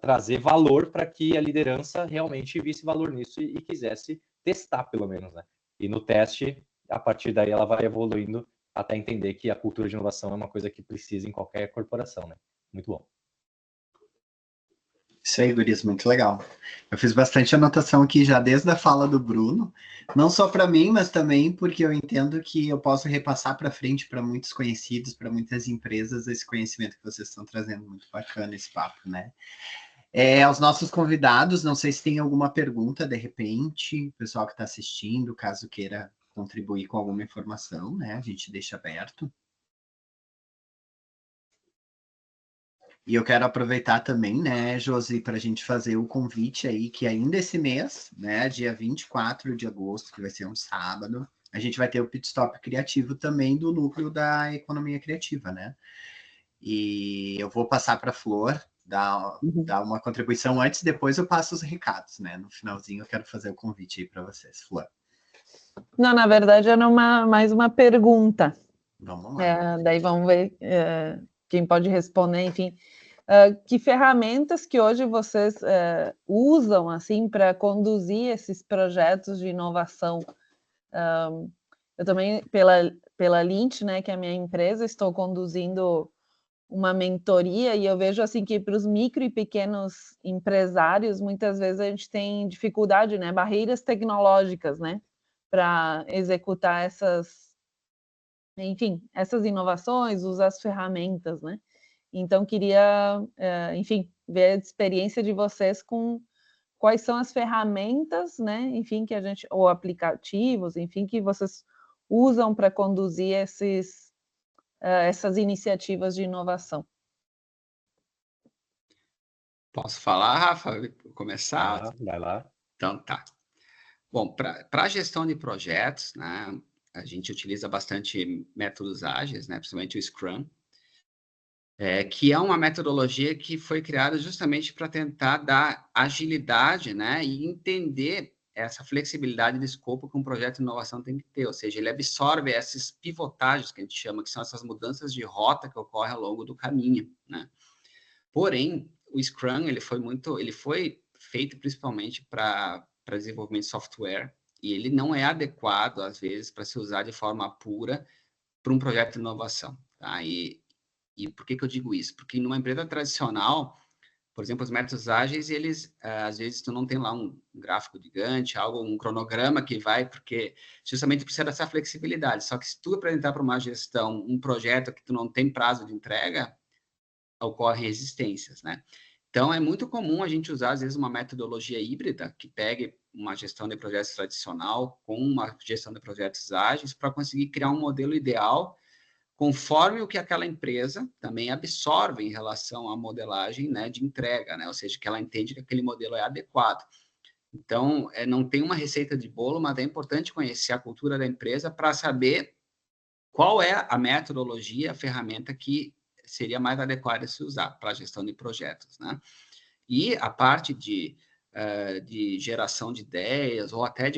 trazer valor para que a liderança realmente visse valor nisso e quisesse testar, pelo menos, né? E no teste, a partir daí, ela vai evoluindo até entender que a cultura de inovação é uma coisa que precisa em qualquer corporação, né? Muito bom. Isso aí, guris, muito legal. Eu fiz bastante anotação aqui já desde a fala do Bruno, não só para mim, mas também porque eu entendo que eu posso repassar para frente para muitos conhecidos, para muitas empresas, esse conhecimento que vocês estão trazendo. Muito bacana esse papo, né? Aos nossos convidados, não sei se tem alguma pergunta, de repente, o pessoal que está assistindo, caso queira contribuir com alguma informação, né? A gente deixa aberto. E eu quero aproveitar também, né, Josi, para a gente fazer o convite aí, que ainda esse mês, né, dia 24 de agosto, que vai ser um sábado, a gente vai ter o Pit Stop Criativo também do núcleo da economia criativa, né? E eu vou passar para a Flor dar uma contribuição antes, depois eu passo os recados, né? No finalzinho eu quero fazer o convite aí para vocês, Flor. Não, na verdade era mais uma pergunta. Vamos lá. Daí vamos ver quem pode responder, enfim. Que ferramentas que hoje vocês usam assim para conduzir esses projetos de inovação? Eu também, pela Lint, né, que é a minha empresa, estou conduzindo uma mentoria e eu vejo assim que para os micro e pequenos empresários, muitas vezes a gente tem dificuldade, né, barreiras tecnológicas, né, para executar essas inovações, usar as ferramentas, né? Então, queria, enfim, ver a experiência de vocês com quais são as ferramentas, né? Enfim, ou aplicativos, enfim, que vocês usam para conduzir essas iniciativas de inovação. Posso falar, Rafa? Começar? Vai lá. Então, tá. Bom, para a gestão de projetos, né, a gente utiliza bastante métodos ágeis, né, principalmente o Scrum, que é uma metodologia que foi criada justamente para tentar dar agilidade, né, e entender essa flexibilidade de escopo que um projeto de inovação tem que ter, ou seja, ele absorve essas pivotagens que a gente chama, que são essas mudanças de rota que ocorrem ao longo do caminho, né. Porém, o Scrum, ele foi feito principalmente para desenvolvimento de software, e ele não é adequado, às vezes, para se usar de forma pura para um projeto de inovação, tá? E por que eu digo isso? Porque numa empresa tradicional, por exemplo, os métodos ágeis, eles, às vezes, tu não tem lá um gráfico gigante, um cronograma que vai, porque justamente precisa dessa flexibilidade. Só que se tu apresentar para uma gestão um projeto que tu não tem prazo de entrega, ocorrem resistências, né? Então, é muito comum a gente usar, às vezes, uma metodologia híbrida que pegue uma gestão de projetos tradicional com uma gestão de projetos ágeis para conseguir criar um modelo ideal conforme o que aquela empresa também absorve em relação à modelagem, né, de entrega, né? Ou seja, que ela entende que aquele modelo é adequado. Então, não tem uma receita de bolo, mas é importante conhecer a cultura da empresa para saber qual é a metodologia, a ferramenta que seria mais adequada a se usar para a gestão de projetos, né? E a parte de geração de ideias, ou até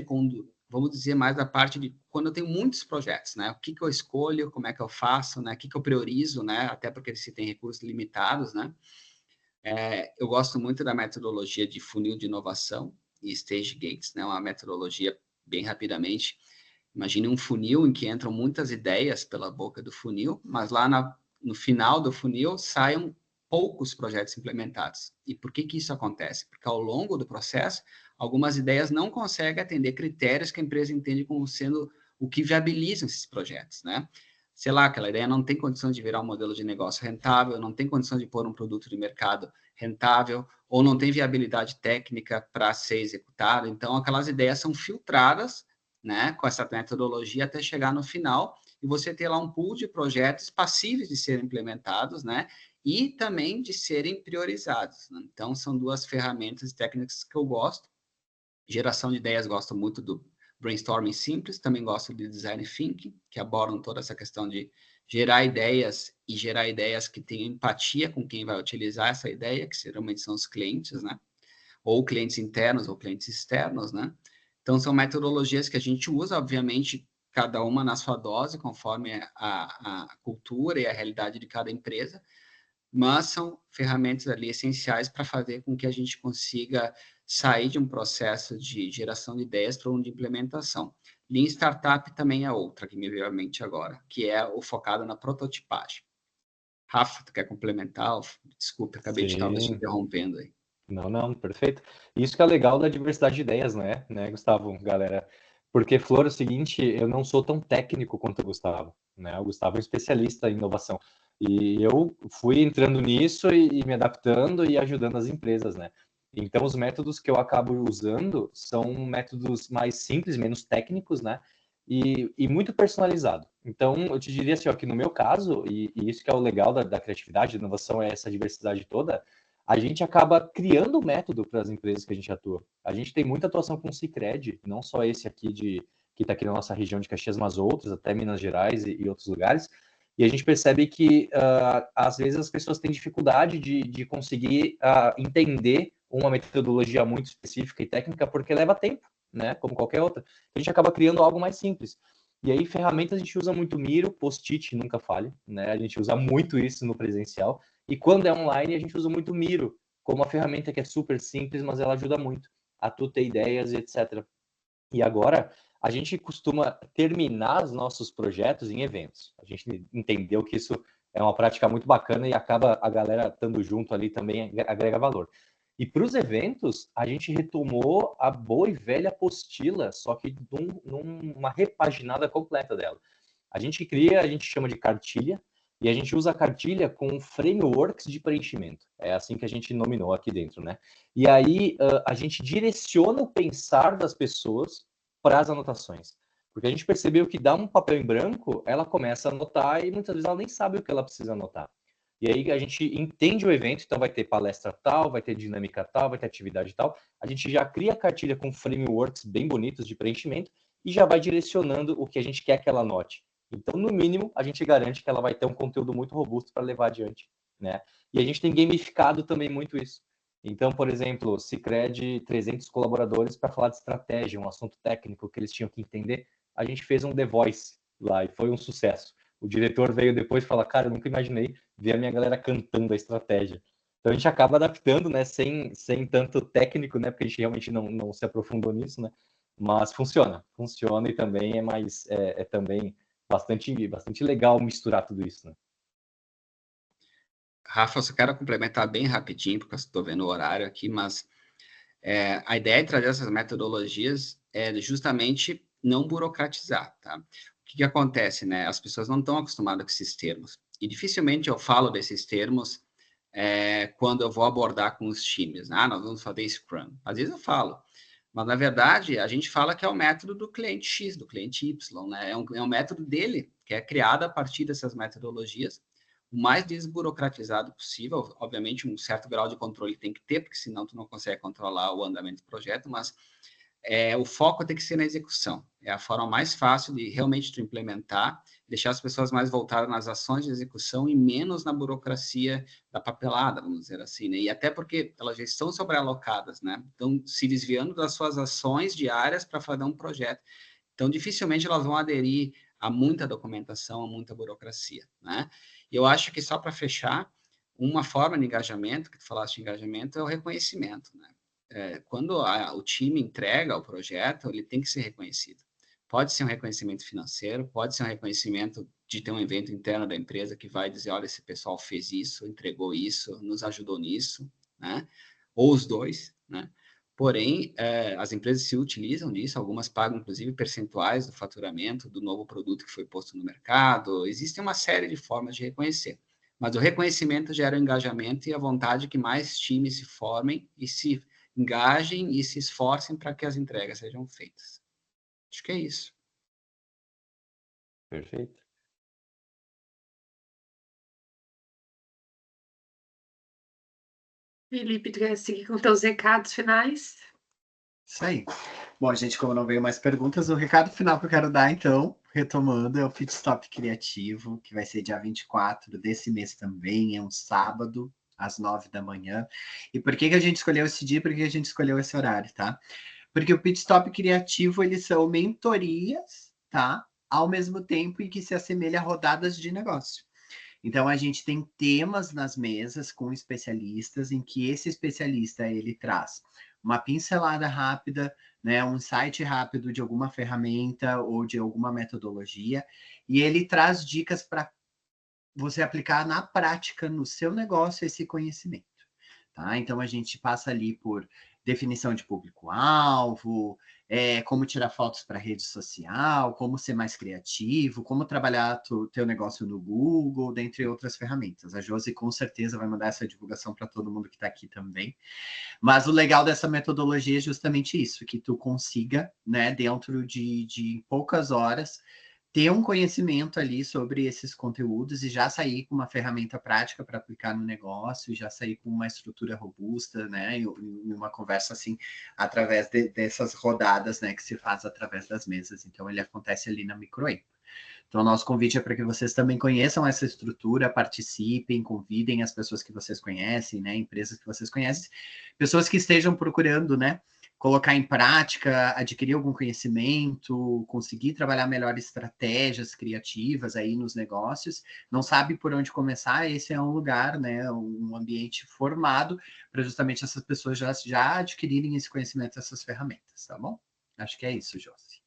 vamos dizer, mais a parte de quando eu tenho muitos projetos, né? O que eu escolho, como é que eu faço, né? O que eu priorizo, né? Até porque se tem recursos limitados, né? Eu gosto muito da metodologia de funil de inovação e stage gates, né? Uma metodologia, bem rapidamente, imagine um funil em que entram muitas ideias pela boca do funil, mas lá no final do funil saiam poucos projetos implementados. E por que isso acontece? Porque ao longo do processo, algumas ideias não conseguem atender critérios que a empresa entende como sendo o que viabilizam esses projetos, né? Sei lá, aquela ideia não tem condições de virar um modelo de negócio rentável, não tem condições de pôr um produto de mercado rentável, ou não tem viabilidade técnica para ser executado. Então, aquelas ideias são filtradas, né, com essa metodologia até chegar no final e você ter lá um pool de projetos passíveis de serem implementados, né, e também de serem priorizados, né? Então, são duas ferramentas e técnicas que eu gosto. Geração de ideias, gosto muito do brainstorming simples, também gosto de design thinking, que abordam toda essa questão de gerar ideias e gerar ideias que tenham empatia com quem vai utilizar essa ideia, que geralmente são os clientes, né, ou clientes internos ou clientes externos, né. Então, são metodologias que a gente usa, obviamente, cada uma na sua dose, conforme a cultura e a realidade de cada empresa, mas são ferramentas ali essenciais para fazer com que a gente consiga sair de um processo de geração de ideias para um de implementação. Lean Startup também é outra que me veio à mente agora, que é o focado na prototipagem. Rafa, tu quer complementar? Desculpa, acabei de talvez te Sim. interrompendo aí. Não, perfeito. Isso que é legal da diversidade de ideias, né, Gustavo, galera? Porque, Flor, é o seguinte, eu não sou tão técnico quanto o Gustavo, né? O Gustavo é um especialista em inovação. E eu fui entrando nisso e me adaptando e ajudando as empresas, né? Então, os métodos que eu acabo usando são métodos mais simples, menos técnicos, né? E muito personalizado. Então, eu te diria assim, ó, que no meu caso, e isso que é o legal da criatividade, da inovação, é essa diversidade toda, a gente acaba criando um método para as empresas que a gente atua. A gente tem muita atuação com o Sicredi, não só esse aqui que está aqui na nossa região de Caxias, mas outros, até Minas Gerais e outros lugares. E a gente percebe que, às vezes, as pessoas têm dificuldade de conseguir entender uma metodologia muito específica e técnica, porque leva tempo, né? Como qualquer outra. A gente acaba criando algo mais simples. E aí, ferramentas, a gente usa muito Miro, Post-it, nunca falhe, né? A gente usa muito isso no presencial. E quando é online, a gente usa muito Miro, como uma ferramenta que é super simples, mas ela ajuda muito a tu ter ideias e etc. E agora, a gente costuma terminar os nossos projetos em eventos. A gente entendeu que isso é uma prática muito bacana e acaba a galera estando junto ali também agrega valor. E para os eventos, a gente retomou a boa e velha apostila, só que numa repaginada completa dela. A gente cria, a gente chama de cartilha, e a gente usa a cartilha com frameworks de preenchimento. É assim que a gente nominou aqui dentro, né? E aí a gente direciona o pensar das pessoas para as anotações. Porque a gente percebeu que dá um papel em branco, ela começa a anotar e muitas vezes ela nem sabe o que ela precisa anotar. E aí a gente entende o evento, então vai ter palestra tal, vai ter dinâmica tal, vai ter atividade tal. A gente já cria a cartilha com frameworks bem bonitos de preenchimento e já vai direcionando o que a gente quer que ela anote. Então, no mínimo, a gente garante que ela vai ter um conteúdo muito robusto para levar adiante, né? E a gente tem gamificado também muito isso. Então, por exemplo, Sicredi, 300 colaboradores para falar de estratégia, um assunto técnico que eles tinham que entender. A gente fez um The Voice lá e foi um sucesso. O diretor veio depois e falou, cara, eu nunca imaginei ver a minha galera cantando a estratégia. Então, a gente acaba adaptando, né, sem tanto técnico, né, porque a gente realmente não se aprofundou nisso, né? Mas funciona e também é também bastante legal misturar tudo isso, né? Rafa, eu só quero complementar bem rapidinho, porque eu estou vendo o horário aqui, mas a ideia de trazer essas metodologias é justamente não burocratizar, tá? O que acontece, né? As pessoas não estão acostumadas com esses termos. E dificilmente eu falo desses termos quando eu vou abordar com os times. Nós vamos fazer Scrum. Às vezes eu falo. Mas, na verdade, a gente fala que é o método do cliente X, do cliente Y, né? É um método dele, que é criado a partir dessas metodologias, o mais desburocratizado possível. Obviamente, um certo grau de controle tem que ter, porque senão tu não consegue controlar o andamento do projeto, mas o foco tem que ser na execução. É a forma mais fácil de realmente tu implementar, deixar as pessoas mais voltadas nas ações de execução e menos na burocracia da papelada, vamos dizer assim, né? E até porque elas já estão sobrealocadas, né? Estão se desviando das suas ações diárias para fazer um projeto. Então, dificilmente elas vão aderir a muita documentação, a muita burocracia, né? E eu acho que só para fechar, uma forma de engajamento, que tu falaste de engajamento, é o reconhecimento, né? Quando o time entrega o projeto, ele tem que ser reconhecido. Pode ser um reconhecimento financeiro, pode ser um reconhecimento de ter um evento interno da empresa que vai dizer, olha, esse pessoal fez isso, entregou isso, nos ajudou nisso, né? Ou os dois, né? Porém, as empresas se utilizam disso, algumas pagam, inclusive, percentuais do faturamento do novo produto que foi posto no mercado. Existe uma série de formas de reconhecer. Mas o reconhecimento gera o engajamento e a vontade que mais times se formem e se engajem e se esforcem para que as entregas sejam feitas. Acho que é isso. Perfeito. Felipe, tu quer seguir com teus recados finais? Isso aí. Bom, gente, como não veio mais perguntas, o recado final que eu quero dar, então, retomando, é o Pit Stop Criativo, que vai ser dia 24 desse mês também, é um sábado, às 9 da manhã. E por que a gente escolheu esse dia, por que a gente escolheu esse horário, tá? Porque o Pit Stop Criativo, eles são mentorias, tá? Ao mesmo tempo em que se assemelha a rodadas de negócio. Então, a gente tem temas nas mesas com especialistas, em que esse especialista, ele traz uma pincelada rápida, né, um insight rápido de alguma ferramenta ou de alguma metodologia, e ele traz dicas para você aplicar na prática, no seu negócio, esse conhecimento. Tá? Então, a gente passa ali por definição de público-alvo, como tirar fotos para rede social, como ser mais criativo, como trabalhar teu negócio no Google, dentre outras ferramentas. A Josi com certeza vai mandar essa divulgação para todo mundo que está aqui também. Mas o legal dessa metodologia é justamente isso, que tu consiga, né, dentro de poucas horas, ter um conhecimento ali sobre esses conteúdos e já sair com uma ferramenta prática para aplicar no negócio, já sair com uma estrutura robusta, né, e uma conversa assim, através dessas rodadas, né, que se faz através das mesas. Então, ele acontece ali na Microempa. Então, o nosso convite é para que vocês também conheçam essa estrutura, participem, convidem as pessoas que vocês conhecem, né, empresas que vocês conhecem, pessoas que estejam procurando, né, colocar em prática, adquirir algum conhecimento, conseguir trabalhar melhor estratégias criativas aí nos negócios, não sabe por onde começar, esse é um lugar, né, um ambiente formado para justamente essas pessoas já adquirirem esse conhecimento, essas ferramentas, tá bom? Acho que é isso, Josi.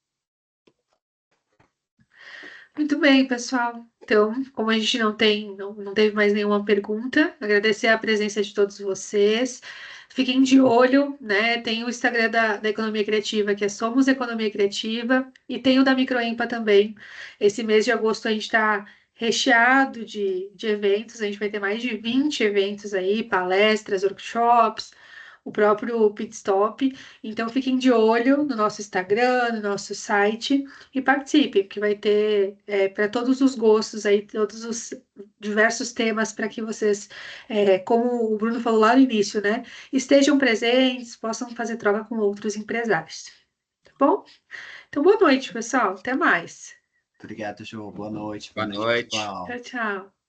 Muito bem, pessoal. Então, como a gente não teve mais nenhuma pergunta, agradecer a presença de todos vocês. Fiquem de olho, né? Tem o Instagram da Economia Criativa, que é Somos Economia Criativa, e tem o da Microempa também. Esse mês de agosto a gente está recheado de eventos, a gente vai ter mais de 20 eventos aí, palestras, workshops, o próprio Pit Stop. Então, fiquem de olho no nosso Instagram, no nosso site e participem, porque vai ter para todos os gostos aí, todos os diversos temas para que vocês, como o Bruno falou lá no início, né, estejam presentes, possam fazer troca com outros empresários. Tá bom? Então, boa noite, pessoal. Até mais. Obrigado, Jô. Boa noite. Boa noite. pessoal. Tchau, tchau.